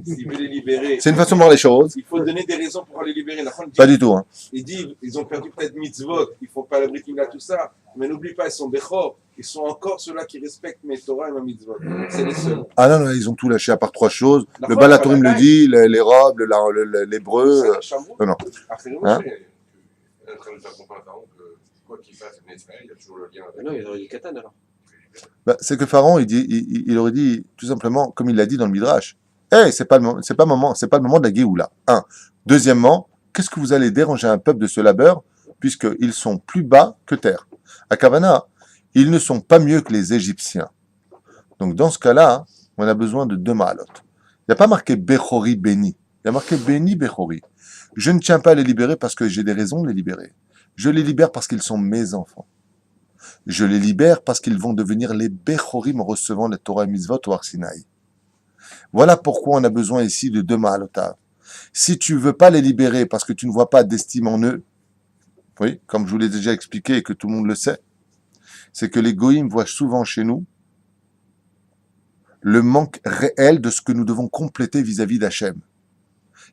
s'il veut les libérer, C'est une façon de voir les choses. il faut donner des raisons pour les libérer. La fin, Pas du tout. Hein. il dit, ils ont perdu peut-être mitzvot, ils font pas la Brit Mila, tout ça, mais n'oublie pas, ils sont Bechor, ils sont encore ceux-là qui respectent mes Torah et mes mitzvot. C'est les seuls. Ah non, ils ont tout lâché à part trois choses. La Le foi, Balatorim la le dit, les robes, l'hébreu. C'est Non. Hein? Il est en train de faire comprendre à Pharaon que quoi qu'il fasse en Israël, il y a toujours le lien avec. Non, il aurait dit Katan alors. C'est que Pharaon, il aurait dit tout simplement, comme il l'a dit dans le Midrash, c'est pas le moment de la Géoula. Un. Deuxièmement, qu'est-ce que vous allez déranger un peuple de ce labeur, puisqu'ils sont plus bas que terre. À Kavana, ils ne sont pas mieux que les Égyptiens. Donc dans ce cas-là, on a besoin de deux ma'alot. Il n'y a pas marqué Bechori béni. Il y a marqué béni Bechori. Je ne tiens pas à les libérer parce que j'ai des raisons de les libérer. Je les libère parce qu'ils sont mes enfants. Je les libère parce qu'ils vont devenir les Bechorim en recevant la Torah et Mitzvot au Har Sinaï. Voilà pourquoi on a besoin ici de deux Ma'alotav. Si tu ne veux pas les libérer parce que tu ne vois pas d'estime en eux, oui, comme je vous l'ai déjà expliqué et que tout le monde le sait, c'est que les Goïms voient souvent chez nous le manque réel de ce que nous devons compléter vis-à-vis d'Hachem.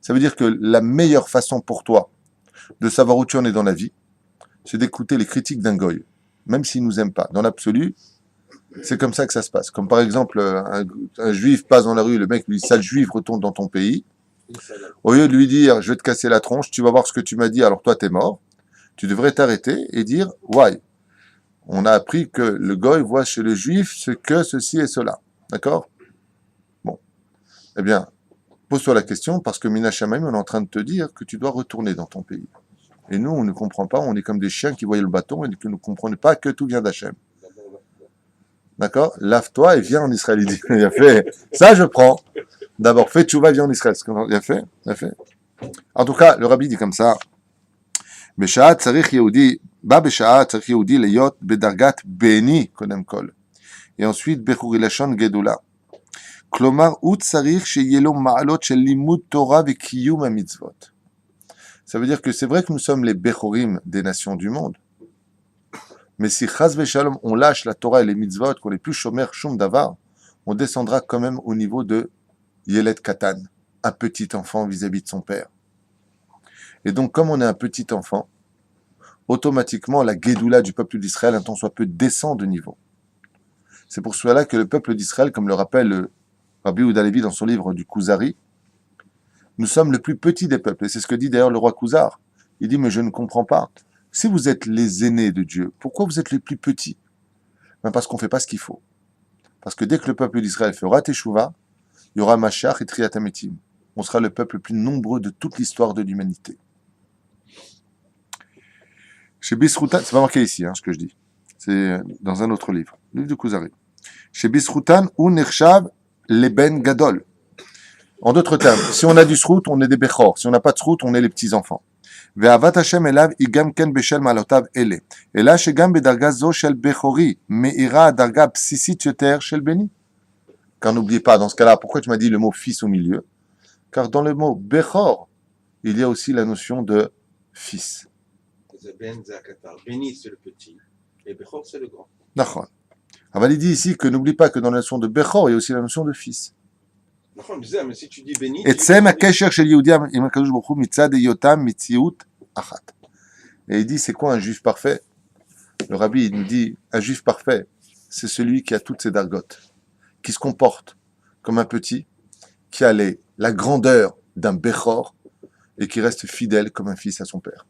Ça veut dire que la meilleure façon pour toi de savoir où tu en es dans la vie, c'est d'écouter les critiques d'un goy, même s'il ne nous aime pas. Dans l'absolu, c'est comme ça que ça se passe. Comme par exemple, un juif passe dans la rue, le mec lui dit « sale juif, retourne dans ton pays ». Au lieu de lui dire « je vais te casser la tronche, tu vas voir ce que tu m'as dit, alors toi t'es mort », tu devrais t'arrêter et dire « why ». On a appris que le goy voit chez le juif ce que ceci et cela. D'accord? Bon. Eh bien, Pose-toi la question, parce que Mina Shamaim, on est en train de te dire que tu dois retourner dans ton pays. Et nous, on ne comprend pas, on est comme des chiens qui voyaient le bâton et qui ne comprennent pas que tout vient d'Hachem. D'accord? Lave-toi et viens en Israël. Il dit, il a fait, ça je prends. D'abord, fais tchouva, viens en Israël. C'est ce qu'il a fait. Il a fait. En tout cas, le rabbi dit comme ça, בשעה צריך יהודי, בה בשעה צריך יהודי להיות בדרגת בני קודם כל. Et ensuite, בחורי לשון גדולה. כלומר, הוא צריך שיהיה לו מעלות של לימוד תורה וקיום המצוות. Ça veut dire que c'est vrai que nous sommes les Bechorim des nations du monde. Mais si Chaz Veshalom, on lâche la Torah et les mitzvot, qu'on n'est plus Shomer Shum Davar, on descendra quand même au niveau de Yelet Katan, un petit enfant vis-à-vis de son père. Et donc, comme on est un petit enfant, automatiquement, la Gédoula du peuple d'Israël, un tant soit peu, descend de niveau. C'est pour cela que le peuple d'Israël, comme le rappelle Rabbi Yehuda Levi dans son livre du Kuzari, nous sommes le plus petit des peuples. Et c'est ce que dit d'ailleurs le roi Kuzar. Il dit, mais je ne comprends pas. Si vous êtes les aînés de Dieu, pourquoi vous êtes les plus petits? Ben parce qu'on ne fait pas ce qu'il faut. Parce que dès que le peuple d'Israël fera Teshuvah, il y aura Mashiach et Triat Hametim. On sera le peuple le plus nombreux de toute l'histoire de l'humanité. Chez Bisroutan, c'est pas marqué ici, ce que je dis. C'est dans un autre livre, le livre de Kuzari. Chez Bisroutan, ou Nershav Leben Gadol. En d'autres termes, si on a du srout, on est des bechor. Si on n'a pas de srout, on est les petits-enfants. Ve'avat Hashem elav igam ken beshel malotav ele. Et là, shegam bedarga zo shel bechori, me'ira darga psisit yoter shel beni. Car n'oubliez pas, dans ce cas-là, pourquoi tu m'as dit le mot fils au milieu? Car dans le mot bechor, il y a aussi la notion de fils. Ben Zakatar. Béni, c'est le petit. Et Bechor, c'est le grand. D'accord. Alors, il dit ici que n'oublie pas que dans la notion de bechor, il y a aussi la notion de fils. D'accord, mais si tu dis béni. Et il dit, c'est quoi un juif parfait? Le rabbi, il nous dit, un juif parfait, c'est celui qui a toutes ses dargotes, qui se comporte comme un petit, qui a la grandeur d'un bechor et qui reste fidèle comme un fils à son père.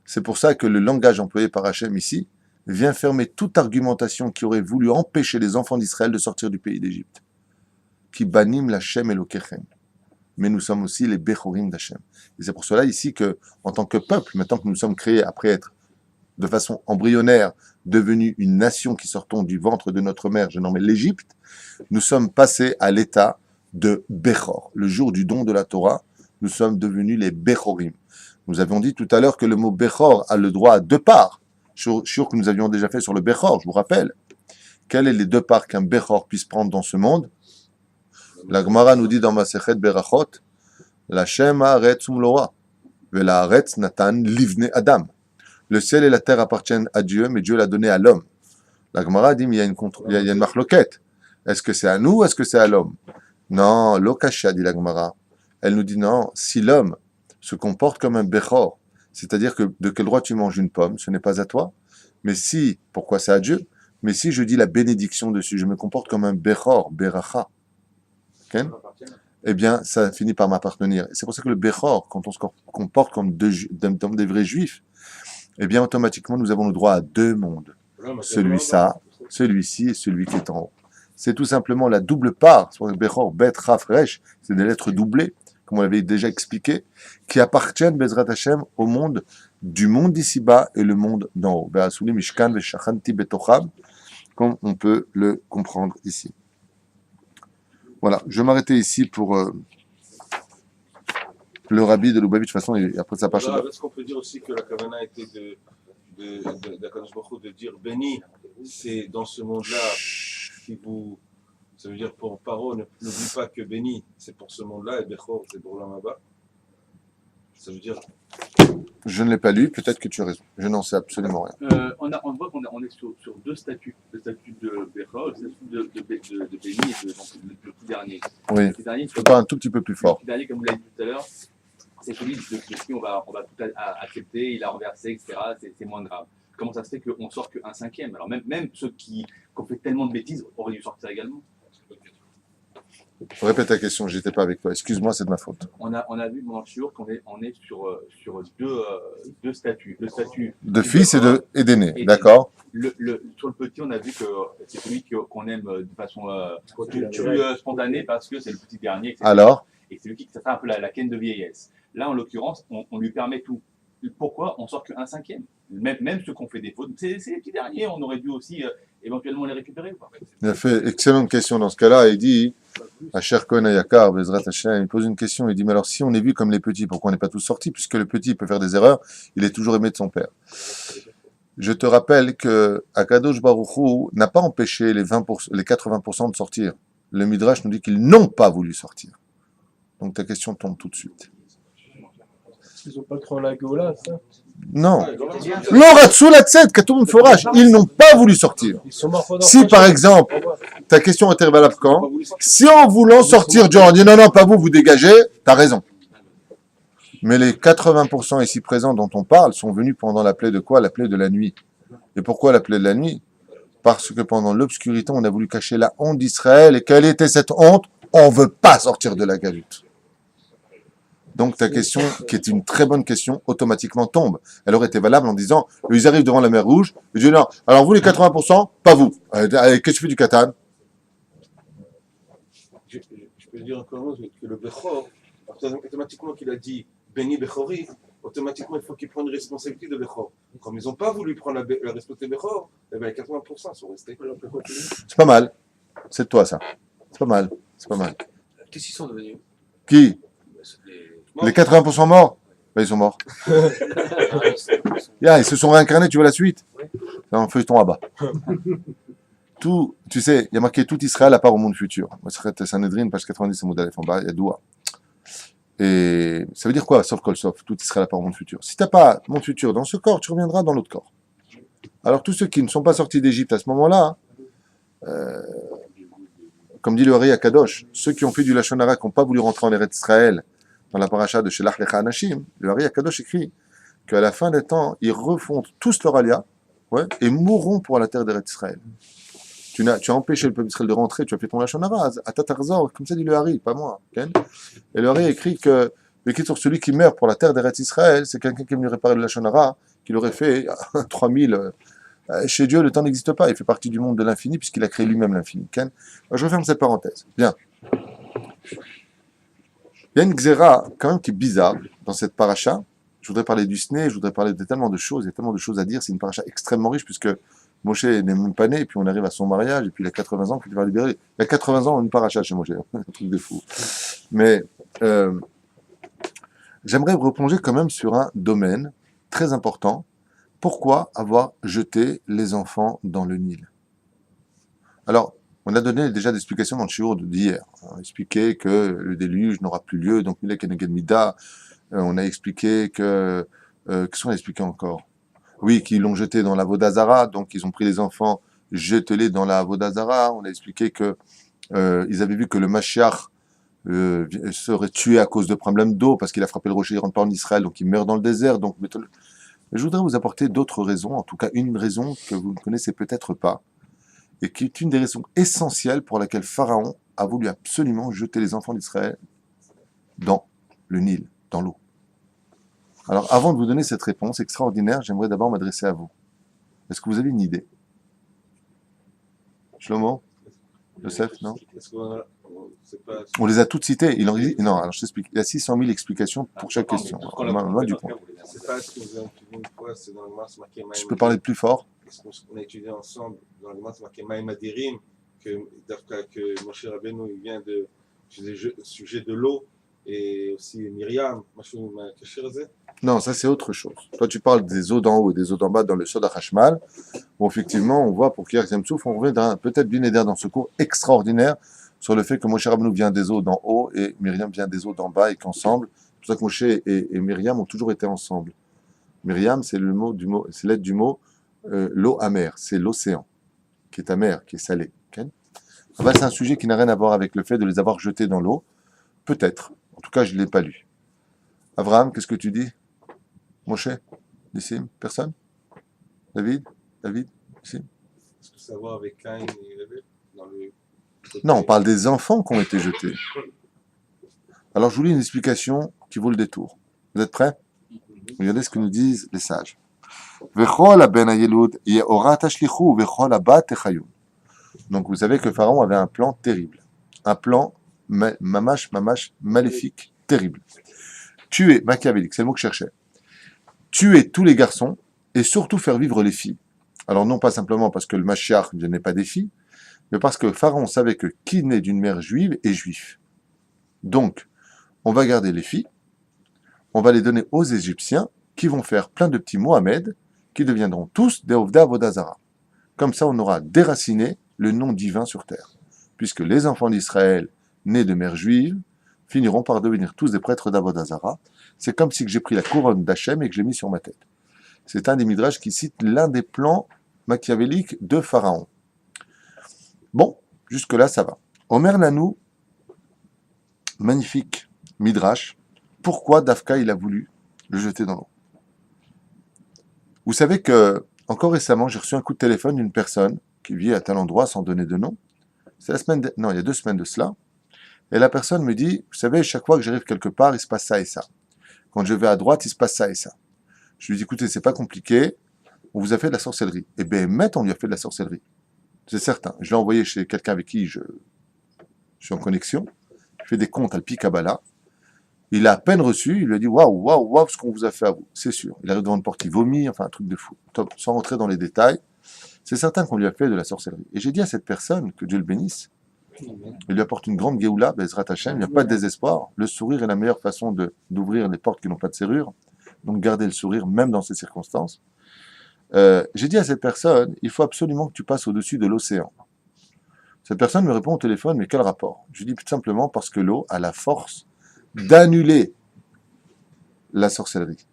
C'est pour ça que le langage employé par Hachem ici vient fermer toute argumentation qui aurait voulu empêcher les enfants d'Israël de sortir du pays d'Égypte. Qui banim l'Hachem Elokechem. Mais nous sommes aussi les Bechorim d'Hachem. Et c'est pour cela ici que, en tant que peuple, maintenant que nous sommes créés après être de façon embryonnaire devenus une nation qui sortons du ventre de notre mère, je nomme l'Égypte, nous sommes passés à l'état de Bechor. Le jour du don de la Torah, nous sommes devenus les Bechorim. Nous avions dit tout à l'heure que le mot Bechor a le droit à deux parts. Sûr que nous avions déjà fait sur le Bechor, je vous rappelle. Quelles sont les deux parts qu'un Bechor puisse prendre dans ce monde? La Gemara nous dit dans Masechet Berachot, la Shem haaretz umloa, vela haaretz natan livne Adam. Le ciel et la terre appartiennent à Dieu, mais Dieu l'a donné à l'homme. La Gemara dit, mais il y a une marloquette. Est-ce que c'est à nous ou est-ce que c'est à l'homme? Non, l'okasha, dit la Gemara. Elle nous dit non, si l'homme se comporte comme un bechor, c'est-à-dire que de quel droit tu manges une pomme, ce n'est pas à toi. Mais si, pourquoi c'est à Dieu? Mais si je dis la bénédiction dessus, je me comporte comme un bechor, beracha, okay? Eh bien, ça finit par m'appartenir. Et c'est pour ça que le bechor, quand on se comporte comme des vrais juifs, eh bien, automatiquement, nous avons le droit à deux mondes. Celui-ci et celui qui est en haut. C'est tout simplement la double part, bechor, bet, raf, resh, c'est des lettres doublées, comme on l'avait déjà expliqué, qui appartiennent, Bezrat Hashem, au monde du monde d'ici-bas et le monde d'en haut. Ve'asuli mishkan ve'shachanti betocham, comme on peut le comprendre ici. Voilà, je vais m'arrêter ici pour le rabbi de Lubavitch, de toute façon, et après ça passe. Est-ce qu'on peut dire aussi que la kavana était d'Akadosh Baruch Hu de dire béni, c'est dans ce monde-là qui vous. Ça veut dire pour Paro, n'oublie pas que béni, c'est pour ce monde-là, et Bechor, c'est pour l'homme là-bas. Ça veut dire. Je ne l'ai pas lu, peut-être que tu as raison. Je n'en sais absolument rien. On voit qu'on est sur deux statuts. Le statut de Bechor, le statut de béni et donc le petit dernier. Oui, le petit dernier, c'est pas un tout petit peu plus fort. Le petit dernier, comme vous l'avez dit tout à l'heure, c'est celui de qui on va tout accepter, il a renversé, etc. C'est moins grave. Comment ça se fait qu'on sort qu'un cinquième? Alors même ceux qui ont fait tellement de bêtises auraient dû sortir également. Répète ta question, j'étais pas avec toi. Excuse-moi, c'est de ma faute. On a vu, mon sûr, qu'on est sur deux statuts. Le statut de fils et d'aîné, d'accord. Sur le petit, on a vu que c'est celui qu'on aime de façon spontanée parce que c'est le petit dernier, etc. Alors Et c'est lui qui, ça fait un peu la canne de vieillesse. Là, en l'occurrence, on lui permet tout. Pourquoi on sort qu'un cinquième? Même ceux qu'on fait des fautes, c'est les petits derniers, on aurait dû aussi éventuellement les récupérer. Quoi. Il a fait excellente question dans ce cas-là. Il dit, à Cher Cohen Ayakar, Bezrat Hashem, il pose une question. Il dit, mais alors si on est vu comme les petits, pourquoi on n'est pas tous sortis? Puisque le petit peut faire des erreurs, il est toujours aimé de son père. Je te rappelle que Akadosh Baruch Hu n'a pas empêché les 80% de sortir. Le Midrash nous dit qu'ils n'ont pas voulu sortir. Donc ta question tombe tout de suite. Ils n'ont pas cru en la Géoula, ça. Non. L'oratsu la tzed, Katoum Forage, ils n'ont pas voulu sortir. Ils sont morts pendant Si par exemple, ta question était valable quand? Si en voulant sortir, John dit non, pas vous, vous dégagez, t'as raison. Mais les 80% ici présents dont on parle sont venus pendant la plaie de quoi? La plaie de la nuit. Et pourquoi la plaie de la nuit? Parce que pendant l'obscurité, on a voulu cacher la honte d'Israël. Et quelle était cette honte? On ne veut pas sortir de la galoute. Donc ta question, qui est une très bonne question, automatiquement tombe. Elle aurait été valable en disant, ils arrivent devant la mer Rouge, et je dis non, alors vous les 80%, pas vous. Qu'est-ce que tu fais du Katan? Je peux dire encore que le Bechor, automatiquement qu'il a dit Béni Bechori, automatiquement il faut qu'il prenne une responsabilité de Bechor. Comme ils n'ont pas voulu prendre la responsabilité de Bechor, eh bien, les 80% sont restés. C'est pas mal. C'est de toi ça. C'est pas mal. C'est pas mal. Qu'est-ce qu'ils sont devenus? Qui? Les- Les 80% morts? Ben, ils sont morts. Ils se sont réincarnés, tu veux la suite? C'est un feuilleton à bas. Tout, tu sais, il y a marqué tout Israël à part au monde futur. Sanhedrin, page 90, Amoud Aleph, en bas, il y a Doua. Et ça veut dire quoi, sauf kol sauf, tout Israël à part au monde futur? Si tu n'as pas monde futur dans ce corps, tu reviendras dans l'autre corps. Alors tous ceux qui ne sont pas sortis d'Égypte à ce moment-là, comme dit le Hari Akadosh, ceux qui ont fait du Lachon Hara, qui n'ont pas voulu rentrer en Eretz Israël, dans la paracha de Shelach Lecha Anashim, le Hari Akadosh écrit qu'à la fin des temps, ils refont tous leur alia, et mourront pour la terre d'Eretz Israël. Tu as empêché le peuple d'Israël de rentrer, tu as fait ton Lachon Hara, Atatarzor, comme ça dit le Hari, pas moi. Okay? Et le Hari écrit que sur celui qui meurt pour la terre d'Eretz Israël, c'est quelqu'un qui est venu réparer le Lachon Hara, qu'il aurait fait 3000. Chez Dieu, le temps n'existe pas, il fait partie du monde de l'infini, puisqu'il a créé lui-même l'infini. Okay? Je referme cette parenthèse. Bien. Il y a une xéra, quand même, qui est bizarre dans cette paracha. Je voudrais parler du Sné, je voudrais parler de tellement de choses, il y a tellement de choses à dire. C'est une paracha extrêmement riche, puisque Moshe n'est même pas né, et puis on arrive à son mariage, et puis il a 80 ans, puis il va libérer. Il y a 80 ans, une paracha chez Moshe. Un truc de fou. Mais j'aimerais replonger quand même sur un domaine très important. Pourquoi avoir jeté les enfants dans le Nil? Alors, on a donné déjà des explications dans le shiur d'hier. On a expliqué que le déluge n'aura plus lieu, donc Milek et Neged Mida. On a expliqué que... qu'est-ce qu'on a expliqué encore? Oui, qu'ils l'ont jeté dans la Vodazara, donc ils ont pris les enfants, jeté-les dans la Vodazara. On a expliqué que ils avaient vu que le Mashiach serait tué à cause de problèmes d'eau, parce qu'il a frappé le rocher, il rentre pas en Israël, donc il meurt dans le désert. Donc, je voudrais vous apporter d'autres raisons, en tout cas une raison que vous ne connaissez peut-être pas, et qui est une des raisons essentielles pour laquelle Pharaon a voulu absolument jeter les enfants d'Israël dans le Nil, dans l'eau. Alors, avant de vous donner cette réponse extraordinaire, j'aimerais d'abord m'adresser à vous. Est-ce que vous avez une idée? Shlomo? Joseph, non? On les a toutes citées. Non, alors je t'explique. Il y a 600 000 explications pour chaque question. Loin du point. C'est pas ce que vous avez étudié une fois, c'est dans le Mars marqué Maïm. Je peux parler plus fort? On a étudié ensemble dans le Mars marqué Maïm Adirim, que Moshe Rabbeinu il vient du sujet de l'eau, et aussi Myriam, Non, ça c'est autre chose. Toi tu parles des eaux d'en haut et des eaux d'en bas dans le Sod HaChashmal, où effectivement on voit pour Kiryat Yam-Souf, on revient peut-être bien aider dans ce cours extraordinaire sur le fait que Moshe Rabbeinu vient des eaux d'en haut et Myriam vient des eaux d'en bas et qu'ensemble, c'est pour ça que Moshe et Myriam ont toujours été ensemble. Myriam, c'est l'aide du mot l'eau amère, c'est l'océan qui est amer, qui est salé. Okay? C'est un sujet qui n'a rien à voir avec le fait de les avoir jetés dans l'eau. Peut-être. En tout cas, je ne l'ai pas lu. Abraham, qu'est-ce que tu dis? Moshe? Nissim? Personne? David? Nissim? Est-ce que ça va avec Caïn et Abel dans le... Non, on parle des enfants qui ont été jetés. Alors, je vous lis une explication qui vaut le détour. Vous êtes prêts? Regardez ce que nous disent les sages. Donc, vous savez que Pharaon avait un plan terrible. Un plan mamash, maléfique, terrible. Tuer, machiavélique, c'est le mot que je cherchais. Tuer tous les garçons et surtout faire vivre les filles. Alors non pas simplement parce que le Mashiach ne n'est pas des filles, mais parce que Pharaon savait que qui naît d'une mère juive est juif. Donc, on va garder les filles, on va les donner aux Égyptiens, qui vont faire plein de petits Mohamed, qui deviendront tous des Ovda Vodazara. Comme ça, on aura déraciné le nom divin sur terre, puisque les enfants d'Israël, nés de mère juive, finiront par devenir tous des prêtres d'Avodazara. C'est comme si j'ai pris la couronne d'Hachem et que je l'ai mis sur ma tête. C'est un des midrash qui cite l'un des plans machiavéliques de Pharaon. Bon, jusque-là, ça va. Omer Nanou, magnifique midrash. Pourquoi Dafka, il a voulu le jeter dans l'eau? Vous savez que, encore récemment, j'ai reçu un coup de téléphone d'une personne qui vit à tel endroit sans donner de nom. C'est la semaine, non, il y a 2 semaines de cela. Et la personne me dit, vous savez, chaque fois que j'arrive quelque part, il se passe ça et ça. Quand je vais à droite, il se passe ça et ça. Je lui dis, écoutez, c'est pas compliqué, on vous a fait de la sorcellerie. Et bien, on lui a fait de la sorcellerie. C'est certain. Je l'ai envoyé chez quelqu'un avec qui je suis en connexion. Je fais des comptes à l'Pi Kabbalah. Il a à peine reçu, il lui a dit, waouh, ce qu'on vous a fait à vous. C'est sûr. Il arrive devant une porte, il vomit, enfin, un truc de fou. Top. Sans rentrer dans les détails, c'est certain qu'on lui a fait de la sorcellerie. Et j'ai dit à cette personne, que Dieu le bénisse, il lui apporte une grande Géoula, Bezrat Hashem, il n'y a pas de désespoir. Le sourire est la meilleure façon d'ouvrir les portes qui n'ont pas de serrure. Donc gardez le sourire, même dans ces circonstances. J'ai dit à cette personne, il faut absolument que tu passes au-dessus de l'océan. Cette personne me répond au téléphone, mais quel rapport? Je lui dis tout simplement parce que l'eau a la force d'annuler la sorcellerie.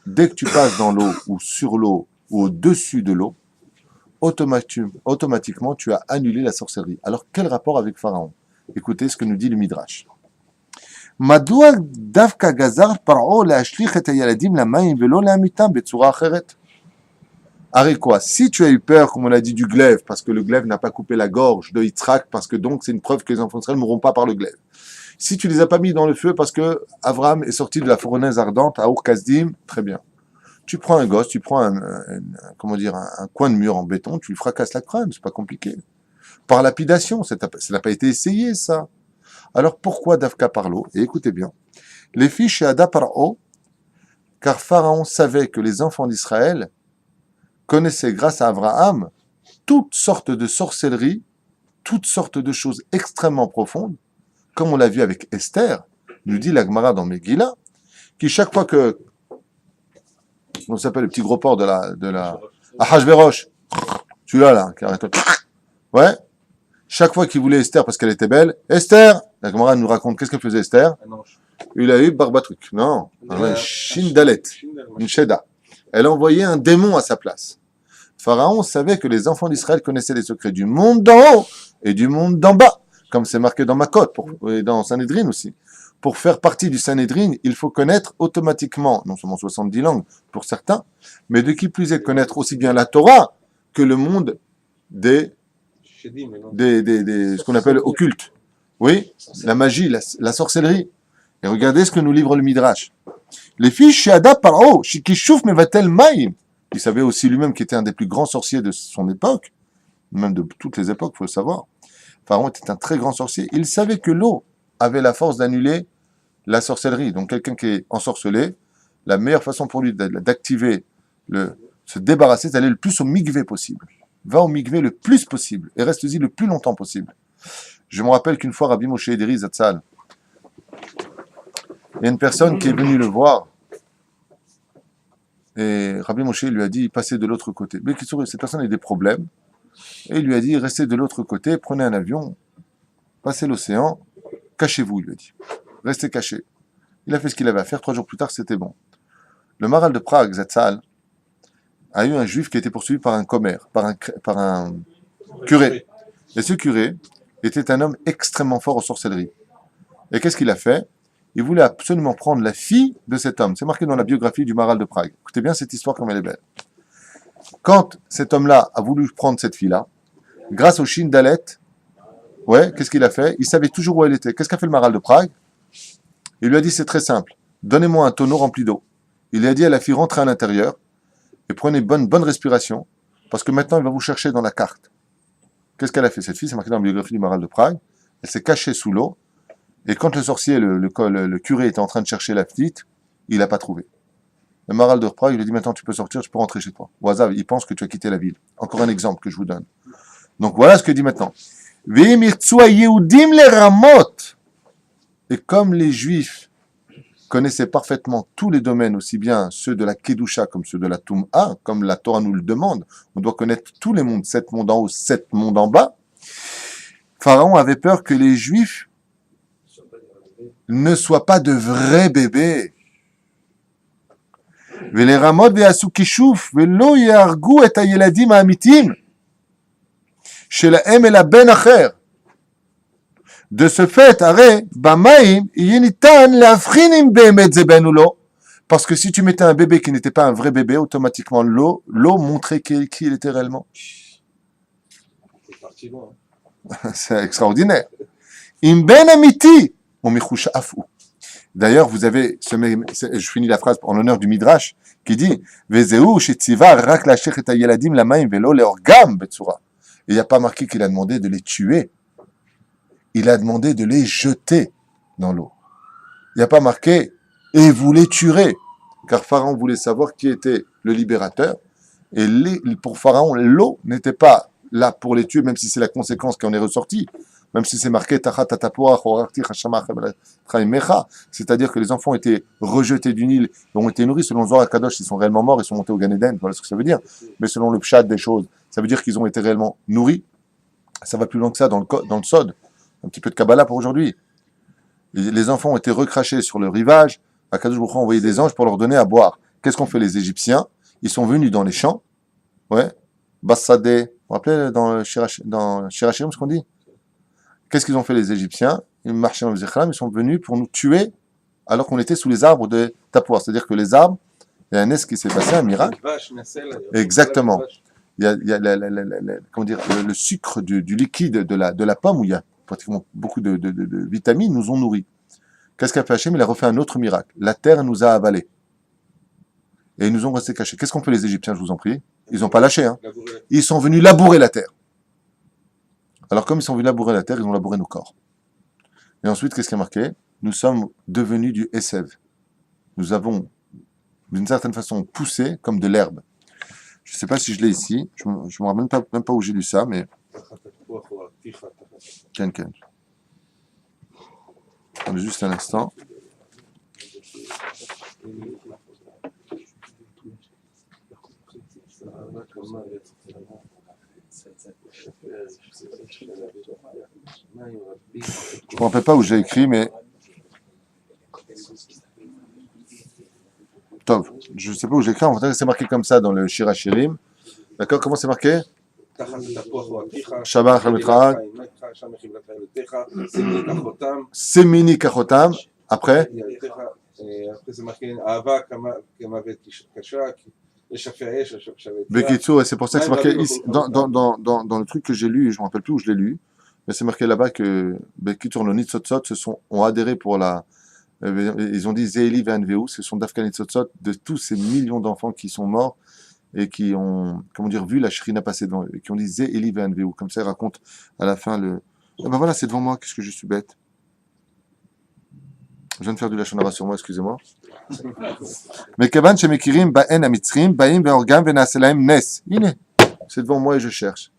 Dès que tu passes dans l'eau, ou sur l'eau, ou au-dessus de l'eau, automatiquement, tu as annulé la sorcellerie. Alors, quel rapport avec Pharaon? Écoutez ce que nous dit le Midrash. Madoua davka gazar paro leashlich et hayaladim lamayim velo leamitam betzura acheret. Arrête quoi? Si tu as eu peur, comme on a dit, du glaive, parce que le glaive n'a pas coupé la gorge de Yitzhak, parce que donc c'est une preuve que les enfants d'Israël ne mourront pas par le glaive. Si tu les as pas mis dans le feu parce que Avram est sorti de la fournaise ardente à Ur-Kasdim, très bien. Tu prends un gosse, tu prends un coin de mur en béton, tu lui fracasses la crâne, c'est pas compliqué. Par lapidation, ça n'a pas été essayé, ça. Alors pourquoi Dafka par l'eau? Et écoutez bien. Les filles chez Ada par eau, car Pharaon savait que les enfants d'Israël connaissaient grâce à Abraham toutes sortes de sorcelleries, toutes sortes de choses extrêmement profondes, comme on l'a vu avec Esther, nous dit la Gemara dans Megillah, qui chaque fois que on s'appelle le petit gros porc de la Ahashverosh, celui-là, là, qui arrête. Ouais. Chaque fois qu'il voulait Esther parce qu'elle était belle, Esther! La Gemara nous raconte qu'est-ce que faisait Esther? Il a eu Barbatruc. Non. Shindalet. Une Sheda. Elle envoyait un démon à sa place. Pharaon savait que les enfants d'Israël connaissaient les secrets du monde d'en haut et du monde d'en bas, comme c'est marqué dans Makot, et dans Sanhedrin aussi. Pour faire partie du Sanhedrin, il faut connaître automatiquement, non seulement 70 langues pour certains, mais de qui plus est connaître aussi bien la Torah que le monde des ce qu'on appelle occulte. Oui, la magie, la sorcellerie. Et regardez ce que nous livre le Midrash. Les filles chez Ada Paro, Shikishouf Mevatel Maïm, il savait aussi lui-même qu'il était un des plus grands sorciers de son époque, même de toutes les époques, il faut le savoir. Pharaon était un très grand sorcier. Il savait que l'eau avait la force d'annuler la sorcellerie. Donc quelqu'un qui est ensorcelé, la meilleure façon pour lui d'activer, se débarrasser, c'est d'aller le plus au mikvé possible. Va au mikvé le plus possible et reste-y le plus longtemps possible. Je me rappelle qu'une fois, Rabbi Moshe Ederi Zatzal, il y a une personne qui est venue le voir et Rabbi Moshe lui a dit, passez de l'autre côté. Mais cette personne a des problèmes et il lui a dit, restez de l'autre côté, prenez un avion, passez l'océan, cachez-vous, il lui a dit. Restez caché. Il a fait ce qu'il avait à faire, 3 jours plus tard, c'était bon. Le Maral de Prague, Zatzal, a eu un juif qui a été poursuivi par un commère, par un curé. Et ce curé était un homme extrêmement fort en sorcellerie. Et qu'est-ce qu'il a fait? Il voulait absolument prendre la fille de cet homme. C'est marqué dans la biographie du Maral de Prague. Écoutez bien cette histoire comme elle est belle. Quand cet homme-là a voulu prendre cette fille-là, grâce au Shindalet, qu'est-ce qu'il a fait? Il savait toujours où elle était. Qu'est-ce qu'a fait le Maral de Prague? Il lui a dit, c'est très simple. Donnez-moi un tonneau rempli d'eau. Il a dit à la fille, rentrez à l'intérieur et prenez bonne respiration, parce que maintenant, il va vous chercher dans la carte. Qu'est-ce qu'elle a fait, cette fille? C'est marqué dans la biographie du Maral de Prague. Elle s'est cachée sous l'eau. Et quand le sorcier, le curé était en train de chercher la petite, il n'a pas trouvé. Le maral de Prague, il lui dit maintenant tu peux sortir, tu peux rentrer chez toi. Wazav, il pense que tu as quitté la ville. Encore un exemple que je vous donne. Donc voilà ce que dit maintenant. Ve'im irtsu haYehudim leramot. Et comme les Juifs connaissaient parfaitement tous les domaines, aussi bien ceux de la Kedusha comme ceux de la Tum'a, comme la Torah nous le demande, on doit connaître tous les mondes, 7 mondes en haut, 7 mondes en bas. Pharaon avait peur que les Juifs ne soient pas de vrais bébés. ולרמות ויעשו כישוף ולא יהרגו את הילדים האמיתיים שלהם אלא בן אחר. De ce fait, הרי במים יהיה ניתן להבחין אם באמת זה בן ou לא. Parce que si tu mettais un bébé qui n'était pas un vrai bébé, automatiquement l'eau montrait qui il était réellement. C'est parti loin. C'est extraordinaire. אם בן אמיתי ומחוש אף הוא. D'ailleurs, vous avez, je finis la phrase en l'honneur du Midrash, qui dit Vezeu shetziva rak lashech et hayeladim lamaim velo leorgam betsura. Il n'y a pas marqué qu'il a demandé de les tuer. Il a demandé de les jeter dans l'eau. Il n'y a pas marqué et vous les tuerez. Car Pharaon voulait savoir qui était le libérateur. Et pour Pharaon, l'eau n'était pas là pour les tuer, même si c'est la conséquence qui en est ressortie. Même si c'est marqué c'est-à-dire que les enfants étaient rejetés du Nil, ont été nourris. Selon Zohar Kadosh, ils sont réellement morts, ils sont montés au Gan Eden, voilà ce que ça veut dire. Mais selon le pshat des choses, ça veut dire qu'ils ont été réellement nourris. Ça va plus loin que ça dans le Sod. Un petit peu de Kabbalah pour aujourd'hui. Les enfants ont été recrachés sur le rivage. Akadosh Baruch Hu a envoyé des anges pour leur donner à boire. Qu'est-ce qu'ont fait les Égyptiens? Ils sont venus dans les champs. Ouais. Bassadeh. Vous vous rappelez dans Shirachirim ce qu'on dit? Qu'est-ce qu'ils ont fait les Égyptiens? Ils sont venus pour nous tuer alors qu'on était sous les arbres de Tapouar. C'est-à-dire que les arbres, il y a un ce qui s'est passé, un miracle. Exactement. Il y a comment dire, le sucre du liquide de la pomme, où il y a pratiquement beaucoup de vitamines, nous ont nourris. Qu'est-ce qu'a fait Hachem? Il a refait un autre miracle. La terre nous a avalés. Et ils nous ont resté cachés. Qu'est-ce qu'ont fait les Égyptiens, je vous en prie? Ils n'ont pas lâché. Hein. Ils sont venus labourer la terre. Alors comme ils sont venus labourer la terre, ils ont labouré nos corps. Et ensuite, qu'est-ce qui a marqué? Nous sommes devenus du Esev. Nous avons, d'une certaine façon, poussé comme de l'herbe. Je ne sais pas si je l'ai ici. Je ne me rappelle même pas où j'ai lu ça, mais... Ken. Attendez juste un instant. Je ne me rappelle pas où j'ai écrit, mais... Tov. Je ne sais pas où j'ai écrit, en fait, c'est marqué comme ça dans le Shirachirim. D'accord? Comment c'est marqué? Shabbat Chametrag. Semini Kachotam. Après? Après, c'est marqué Ava Kamavet Kasha. Bekitsu, c'est pour ça que c'est marqué ici, dans le truc que j'ai lu, je ne me rappelle plus où je l'ai lu, mais c'est marqué là-bas que Bekitsu, le Nitzotzot ont adhéré pour la. Ils ont dit Zeeli Vanveu, ce sont Dafka Nitzotzot, de tous ces millions d'enfants qui sont morts et qui ont, comment dire, vu la Shrina passer devant eux, et qui ont dit Zeeli Vanveu. Comme ça, il raconte à la fin le. Ah ben voilà, c'est devant moi, qu'est-ce que je suis bête. Je viens de faire du Lachon Hara sur moi, excusez-moi. Mais Kavan Shemekirim Ba'en Amitzrim, Ba'im Ve'orgam Ve'naselaim Nes. C'est devant moi et je cherche.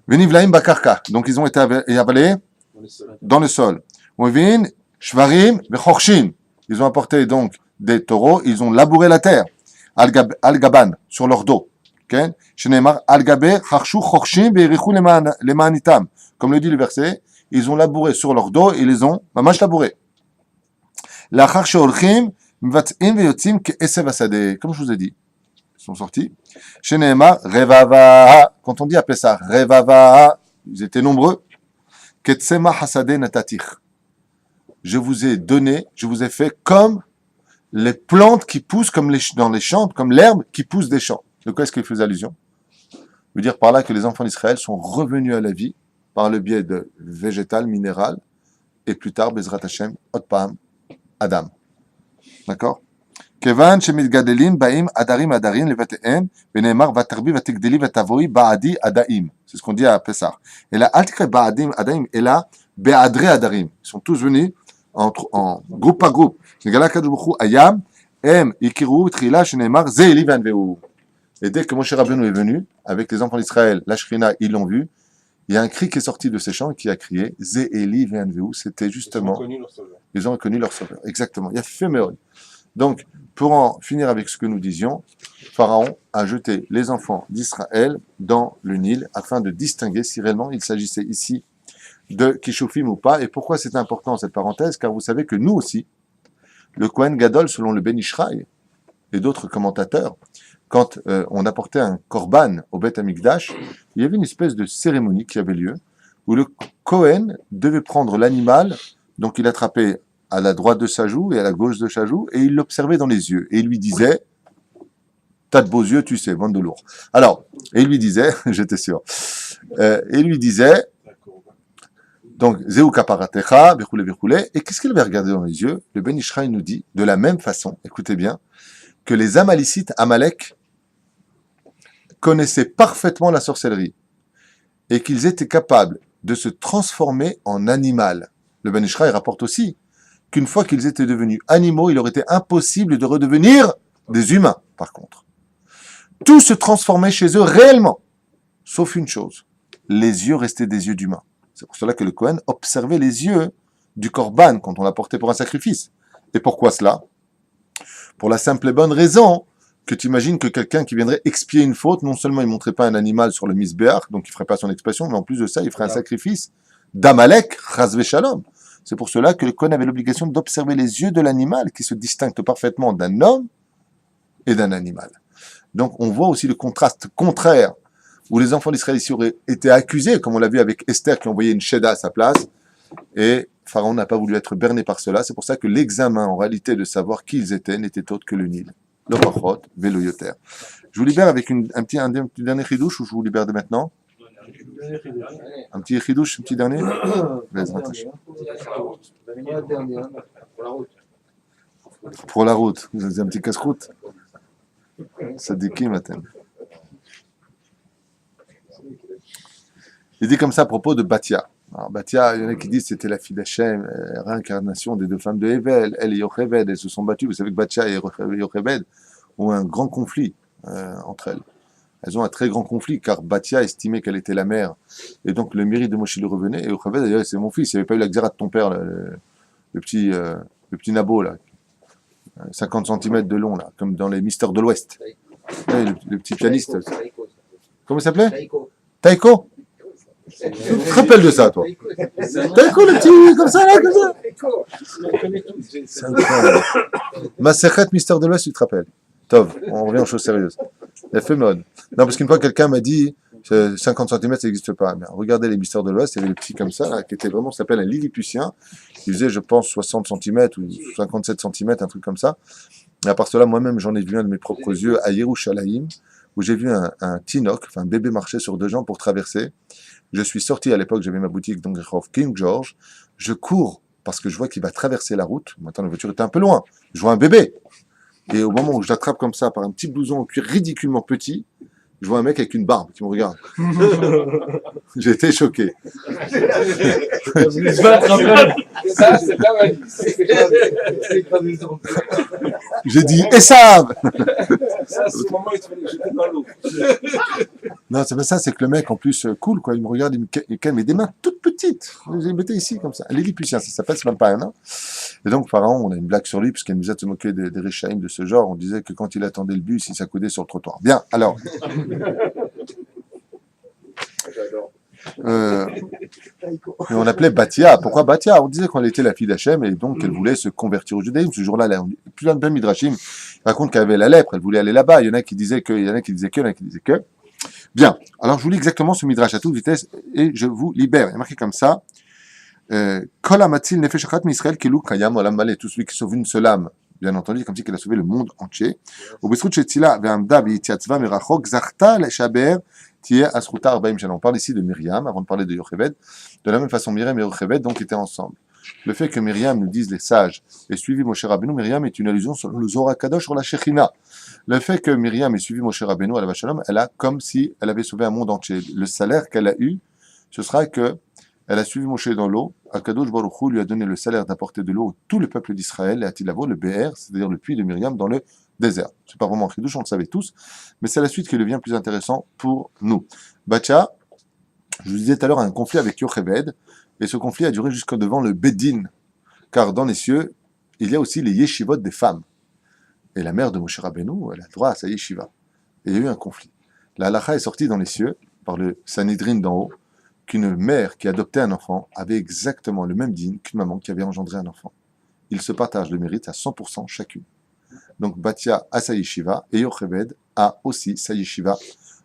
Venivlaim Bakarka. Donc ils ont été avalés dans le sol. Ovin Shvarim Ve'chorshin. Ils ont apporté donc des taureaux, ils ont labouré la terre. Al-Gaban, sur leur dos. Shenemar Al-Gabe Charshu Chorshin Ve'erichu Lemanitam. Comme le dit le verset. Ils ont labouré sur leur dos et ils les ont mamash labouré. Comme je vous ai dit, ils sont sortis. Sheneema Revava. Quand on dit appeler ça Revava, ils étaient nombreux. Ketsema Hasade Natatich. Je vous ai donné, je vous ai fait comme les plantes qui poussent comme dans les champs, comme l'herbe qui pousse des champs. De quoi est-ce qu'il faisait allusion? Il veut dire par là que les enfants d'Israël sont revenus à la vie par le biais de végétal, minéral, et plus tard, Bezrat Hashem, Otpam, Adam. D'accord? Kevan shemidgadelim baim adarim levateem veneemar vatarbi vatigdeli vatavoi baadi adaim. C'est ce qu'on dit à Pessah. Et là, altikre baadim adaim, et là, Be'adre Adarim. Ils sont tous venus en groupe par groupe. Shegala Kadosh Baruch Hu Ayam, Em, Ikiru, Trila, Shenemar, Ze Eli Vanveu. Et dès que Moshe Rabbeinu est venu, avec les enfants d'Israël, la Shrina, ils l'ont vu, il y a un cri qui est sorti de ses champs et qui a crié Ze Eli Vanveu. C'était Ils ont justement, reconnu leur sauveur. ils ont reconnu leur sauveur. Exactement. Il y a fait Méod. Donc, pour en finir avec ce que nous disions, Pharaon a jeté les enfants d'Israël dans le Nil afin de distinguer si réellement il s'agissait ici de Kishufim ou pas. Et pourquoi c'est important cette parenthèse? Car vous savez que nous aussi, le Kohen Gadol, selon le Ben Ishraï et d'autres commentateurs, quand on apportait un korban au Beth Amikdash, il y avait une espèce de cérémonie qui avait lieu où le Kohen devait prendre l'animal, donc il attrapait à la droite de sa joue et à la gauche de sa joue, et il l'observait dans les yeux. Et il lui disait, t'as de beaux yeux, tu sais, bande de lourds. Alors, et il lui disait, j'étais sûr, et il lui disait, donc, Zeu kaparatecha, birchoulé, birchoulé, et qu'est-ce qu'il avait regardé dans les yeux? Le Ben Ishraï nous dit, de la même façon, écoutez bien, que les Amalicites, Amalek, connaissaient parfaitement la sorcellerie, et qu'ils étaient capables de se transformer en animal. Le Ben Ishraï rapporte aussi qu'une fois qu'ils étaient devenus animaux, il leur était impossible de redevenir des humains, par contre. Tout se transformait chez eux réellement, sauf une chose, les yeux restaient des yeux d'humains. C'est pour cela que le Kohen observait les yeux du korban quand on l'apportait pour un sacrifice. Et pourquoi cela? Pour la simple et bonne raison que tu imagines que quelqu'un qui viendrait expier une faute, non seulement il ne montrait pas un animal sur le misbéach, donc il ne ferait pas son expression, mais en plus de ça, il ferait un sacrifice d'Amalek, Chazve Shalom. C'est pour cela que le Kohen avait l'obligation d'observer les yeux de l'animal qui se distinguent parfaitement d'un homme et d'un animal. Donc on voit aussi le contraste contraire où les enfants d'Israël ici auraient été accusés, comme on l'a vu avec Esther qui envoyait une Sheda à sa place, et Pharaon n'a pas voulu être berné par cela. C'est pour ça que l'examen, en réalité, de savoir qui ils étaient, n'était autre que le Nil. Le Pachot, Vélo Yoter. Je vous libère avec un petit dernier chidouche, ou je vous libère dès maintenant? Un petit chidouche, un petit dernier? Pour la route. Vous avez un petit casse-croûte? Ça dit qui, matin? Il dit comme ça à propos de Batia. Alors, Batia, il y en a qui disent que c'était la fille d'Hachem, réincarnation des deux femmes de Hevel, elle et Yocheved, elles se sont battues. Vous savez que Batia et Yocheved ont un grand conflit entre elles. Elles ont un très grand conflit, car Batia estimait qu'elle était la mère, et donc le mérite de Moshe lui revenait, et Yocheved, d'ailleurs, c'est mon fils, il n'y avait pas eu la xéra de ton père, le petit nabo, là, 50 cm de long, là, comme dans les Mystères de l'Ouest. Ouais, le petit pianiste. Comment il s'appelait? Taiko. Tu te rappelles de ça, toi? Taiko, le petit, comme ça, là, comme ça. C'est incroyable. Masechet, Mystère de l'Ouest, tu te rappelles? Tov, on revient aux choses sérieuses. Il a fait mode. Non, parce qu'une fois, quelqu'un m'a dit, 50 cm, ça n'existe pas. Mais regardez les Mystères de l'Ouest, il y avait le petit comme ça, là, qui était vraiment, ça s'appelle un Lilliputien. Il faisait, je pense, 60 cm ou 57 cm, un truc comme ça. Et à part cela, moi-même, j'en ai vu un de mes propres yeux à Yerushalayim, où j'ai vu un Tinoc, enfin un bébé marcher sur deux jambes pour traverser. Je suis sorti à l'époque, j'avais ma boutique donc King George. Je cours parce que je vois qu'il va traverser la route. Maintenant, la voiture était un peu loin. Je vois un bébé. Et au moment où je l'attrape comme ça par un petit blouson en cuir ridiculement petit, je vois un mec avec une barbe qui me regarde. J'ai été choqué. Ça, c'est pas mal. J'ai dit « Esav !» Ça, c'est le moment où il se fait jeter dans l'eau. Non, c'est pas ça, c'est que le mec, en plus, cool, quoi, il me regarde, il calme, mais des mains toutes petites. Je les mettais ici, comme ça. Un Lilliputien, ça s'appelle, c'est même pas un nain. Et donc, Pharaon, on a une blague sur lui, puisqu'il nous a se moquer des Réchaïm de ce genre. On disait que quand il attendait le bus, il s'accoudait sur le trottoir. Bien, alors. Et on l'appelait Batia. Pourquoi Batia? On disait qu'elle était la fille d'Hachem et donc qu'elle voulait se convertir au judaïsme. Ce jour-là, plus d'un Midrashim raconte qu'elle avait la lèpre, elle voulait aller là-bas. Il y en a qui disaient que, il y en a qui disaient que, il y en a qui disaient que. Bien. Alors, je vous lis exactement ce Midrash à toute vitesse et je vous libère. Il est marqué comme ça. Kol hamatzil nefesh achat mi'Israël kelu kayam olam malé. Tout celui qui sauve une seule âme, bien entendu, comme si qu'elle a sauvé le monde entier. Au b'zchut shetzila ve'amda v'yityatzva merachok zachta leshaber tiye asruta 40 shana. On parle ici de Myriam, avant de parler de Yocheved. De la même façon, Myriam et Yocheved donc étaient ensemble. Le fait que Myriam, nous disent les sages, ait suivi Moshe Rabbeinu, Myriam est une allusion sur le Zohar Kadosh, sur la Shechina. Le fait que Myriam ait suivi Moshe Rabbeinu, elle a comme si elle avait sauvé un monde entier. Le salaire qu'elle a eu, ce sera que Elle a suivi Moshe dans l'eau. Akadosh Baruch Hu lui a donné le salaire d'apporter de l'eau à tout le peuple d'Israël, et Atilavo, le Be'er, c'est-à-dire le puits de Myriam dans le désert. C'est pas vraiment un chidouche, on le savait tous, mais c'est la suite qui devient plus intéressant pour nous. Bacha, je vous disais tout à l'heure, a un conflit avec Yocheved, et ce conflit a duré jusqu'au devant le Bedin, car dans les cieux, il y a aussi les yeshivot des femmes. Et la mère de Moshe Rabbeinu, elle a droit à sa yeshiva. Et il y a eu un conflit. La halakha est sortie dans les cieux, par le Sanhedrin d'en haut, qu'une mère qui adoptait un enfant avait exactement le même dîne qu'une maman qui avait engendré un enfant. Ils se partagent le mérite à 100% chacune. Donc Batia a sa yeshiva, et Yocheved a aussi sa yeshiva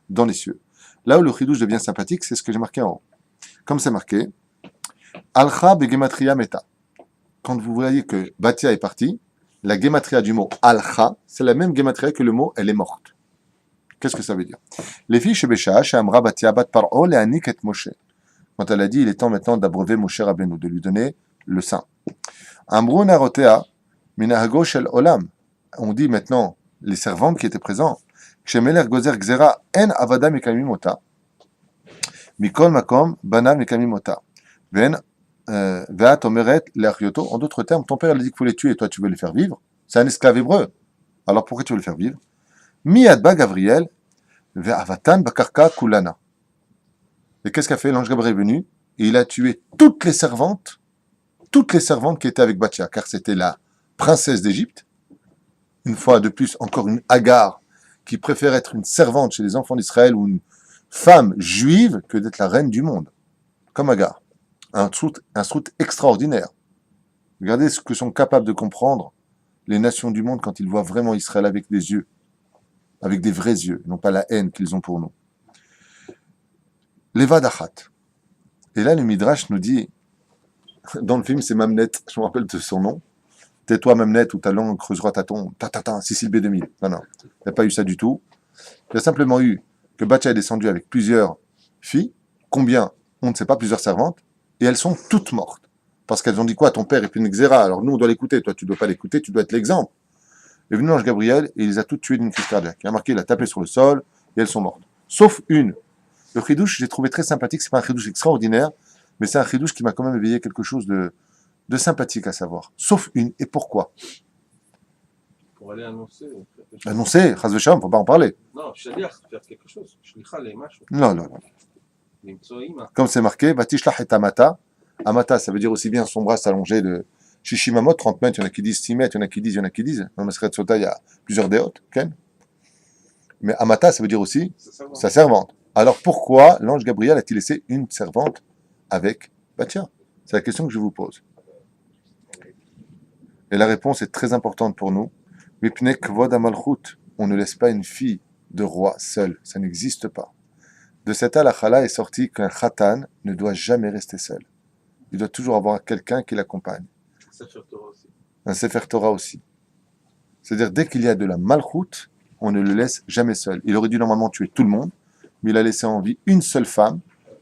dans les cieux. Là où le chidouche devient sympathique, c'est ce que j'ai marqué en haut. Comme c'est marqué, Alcha begematria meta. Quand vous voyez que Batia est parti, la gematria du mot Alcha, c'est la même gematria que le mot elle est morte. Qu'est-ce que ça veut dire? Les filles chez Bécha, chez Amra Batia bat Paro, le Anik et Moshe. Quand elle a dit, il est temps maintenant d'abreuver Moshe Rabbeinu, de lui donner le sein. Amrou narotea minahago shel olam. On dit maintenant, les servantes qui étaient présentes, Shemeler gozer gzera en avada mekamimota, mikol makom bana mekamimota, ven veat omeret leachioto. En d'autres termes, ton père a dit qu'il faut les tuer et toi tu veux les faire vivre. C'est un esclave hébreu. Alors pourquoi tu veux le faire vivre? Miadba Gabriel ve'avatan bakarka kulana. Et qu'est-ce qu'a fait? L'ange Gabriel est venu et il a tué toutes les servantes qui étaient avec Bathia, car c'était la princesse d'Égypte. Une fois de plus, encore une Agar qui préfère être une servante chez les enfants d'Israël ou une femme juive que d'être la reine du monde. Comme Agar. Un srout extraordinaire. Regardez ce que sont capables de comprendre les nations du monde quand ils voient vraiment Israël avec des yeux, avec des vrais yeux, non pas la haine qu'ils ont pour nous. Levad Achat. Et là, le Midrash nous dit, dans le film, c'est Mamnet, je me rappelle de son nom. Tais-toi, Mamnet, ou ta langue creusera ta tombe. Cécile B2000. Non, il n'y a pas eu ça du tout. Il y a simplement eu que Bathia est descendu avec plusieurs filles. Combien? On ne sait pas, plusieurs servantes. Et elles sont toutes mortes. Parce qu'elles ont dit quoi? Ton père est plus une xéra. Alors nous, on doit l'écouter. Toi, tu ne dois pas l'écouter. Tu dois être l'exemple. Est venu l'ange Gabriel et il les a toutes tuées d'une crise cardiaque. Il a marqué, il a tapé sur le sol et elles sont mortes. Sauf une. Le chidouche, j'ai trouvé très sympathique. C'est pas un chidouche extraordinaire, mais c'est un chidouche qui m'a quand même éveillé quelque chose de sympathique à savoir. Sauf une. Et pourquoi? Pour aller annoncer. Annoncer, chas v'sham, faut pas en parler. Non, c'est-à-dire faire quelque chose. Shlicha les machos. Non. Limtsoïma. Comme c'est marqué, Vatishlach et Amata. Amata, ça veut dire aussi bien son bras s'allonger de Shishimamot, 30 mètres, il y en a qui disent 6 mètres, il y en a qui disent. Dans Maseret Sota, il y a plusieurs déotes, Ken. Mais Amata, ça veut dire aussi sa servante. Alors pourquoi l'ange Gabriel a-t-il laissé une servante avec Bathia? C'est la question que je vous pose. Et la réponse est très importante pour nous. Mipne kvod amalchut. On ne laisse pas une fille de roi seule. Ça n'existe pas. De cette halakha est sorti qu'un khatan ne doit jamais rester seul. Il doit toujours avoir quelqu'un qui l'accompagne. Un Sefer Torah aussi. C'est-à-dire, dès qu'il y a de la malchoute, on ne le laisse jamais seul. Il aurait dû normalement tuer tout le monde, mais il a laissé en vie une seule femme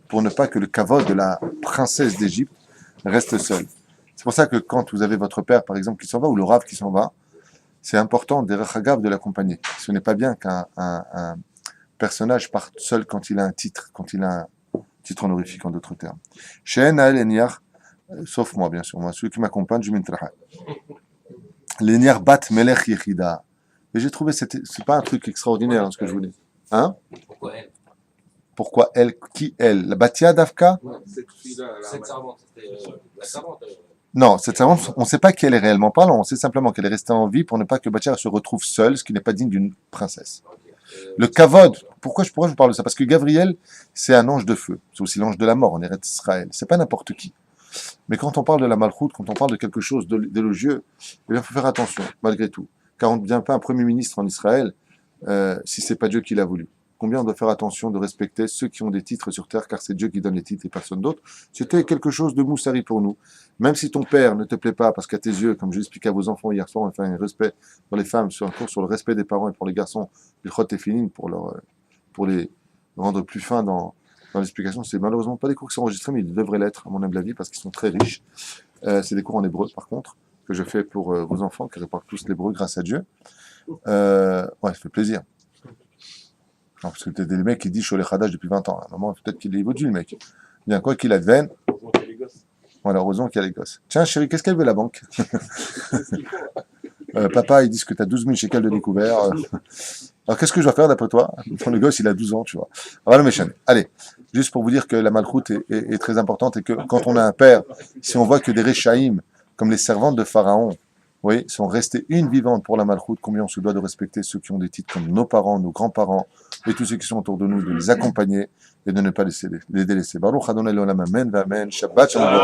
pour ne pas que le kavod de la princesse d'Égypte reste seul. C'est pour ça que quand vous avez votre père, par exemple, qui s'en va, ou le rav qui s'en va, c'est important, des rachagav, de l'accompagner. Ce n'est pas bien qu'un personnage parte seul quand il a un titre, titre honorifique en d'autres termes. She'en ha'el eniach, sauf moi bien sûr, moi, celui qui m'accompagne, je m'intraha. L'eniach bat melech yechida. Et j'ai trouvé, c'est pas un truc extraordinaire, hein, ce que je vous dis. Hein? Pourquoi elle? Pourquoi elle? Qui elle? La Bathia d'Afka? Cette fille-là, Cette servante, c'était la servante. Non, cette servante, on ne sait pas qui elle est réellement parlant, on sait simplement qu'elle est restée en vie pour ne pas que Bathia se retrouve seule, ce qui n'est pas digne d'une princesse. Le kavod, pourquoi je vous parle de ça? Parce que Gabriel, c'est un ange de feu. C'est aussi l'ange de la mort en Eretz Israël. C'est pas n'importe qui. Mais quand on parle de la malchoute, quand on parle de quelque chose d'élogieux, eh bien, il faut faire attention, malgré tout. Car on ne devient pas un premier ministre en Israël si c'est pas Dieu qui l'a voulu. Combien on doit faire attention de respecter ceux qui ont des titres sur terre, car c'est Dieu qui donne les titres et personne d'autre. C'était quelque chose de moussari pour nous. Même si ton père ne te plaît pas, parce qu'à tes yeux, comme je l'expliquais à vos enfants hier soir, on a fait un respect pour les femmes, sur un cours sur le respect des parents et pour les garçons, il chot et finine pour les rendre plus fins dans l'explication. C'est malheureusement pas des cours qui sont enregistrés, mais ils devraient l'être, à mon humble avis, parce qu'ils sont très riches. C'est des cours en hébreu, par contre, que je fais pour vos enfants, qui répartent tous l'hébreu grâce à Dieu. Ouais, ça fait plaisir. Non, parce que peut-être des mecs qui disent Sholech Hadash depuis 20 ans. À un moment, peut-être qu'il est évolué, le mec. Bien, quoi qu'il advienne, Voilà, heureusement qu'il y a les gosses. Tiens, chérie, qu'est-ce qu'elle veut la banque? Papa, ils disent que tu as 12 000 shekels de découvert. Alors, qu'est-ce que je dois faire d'après toi? Le gosse, il a 12 ans, tu vois. Voilà, mes chaînes. Allez, juste pour vous dire que la malchoute est très importante et que quand on a un père, si on voit que des réchaïm, comme les servantes de Pharaon, oui, sont restées une vivante pour la malchoute, combien on se doit de respecter ceux qui ont des titres comme nos parents, nos grands-parents et tous ceux qui sont autour de nous, de les accompagner et de ne pas les délaisser. Baruch Adonai Leolam, Amen, Amen, Shabbat Shalom.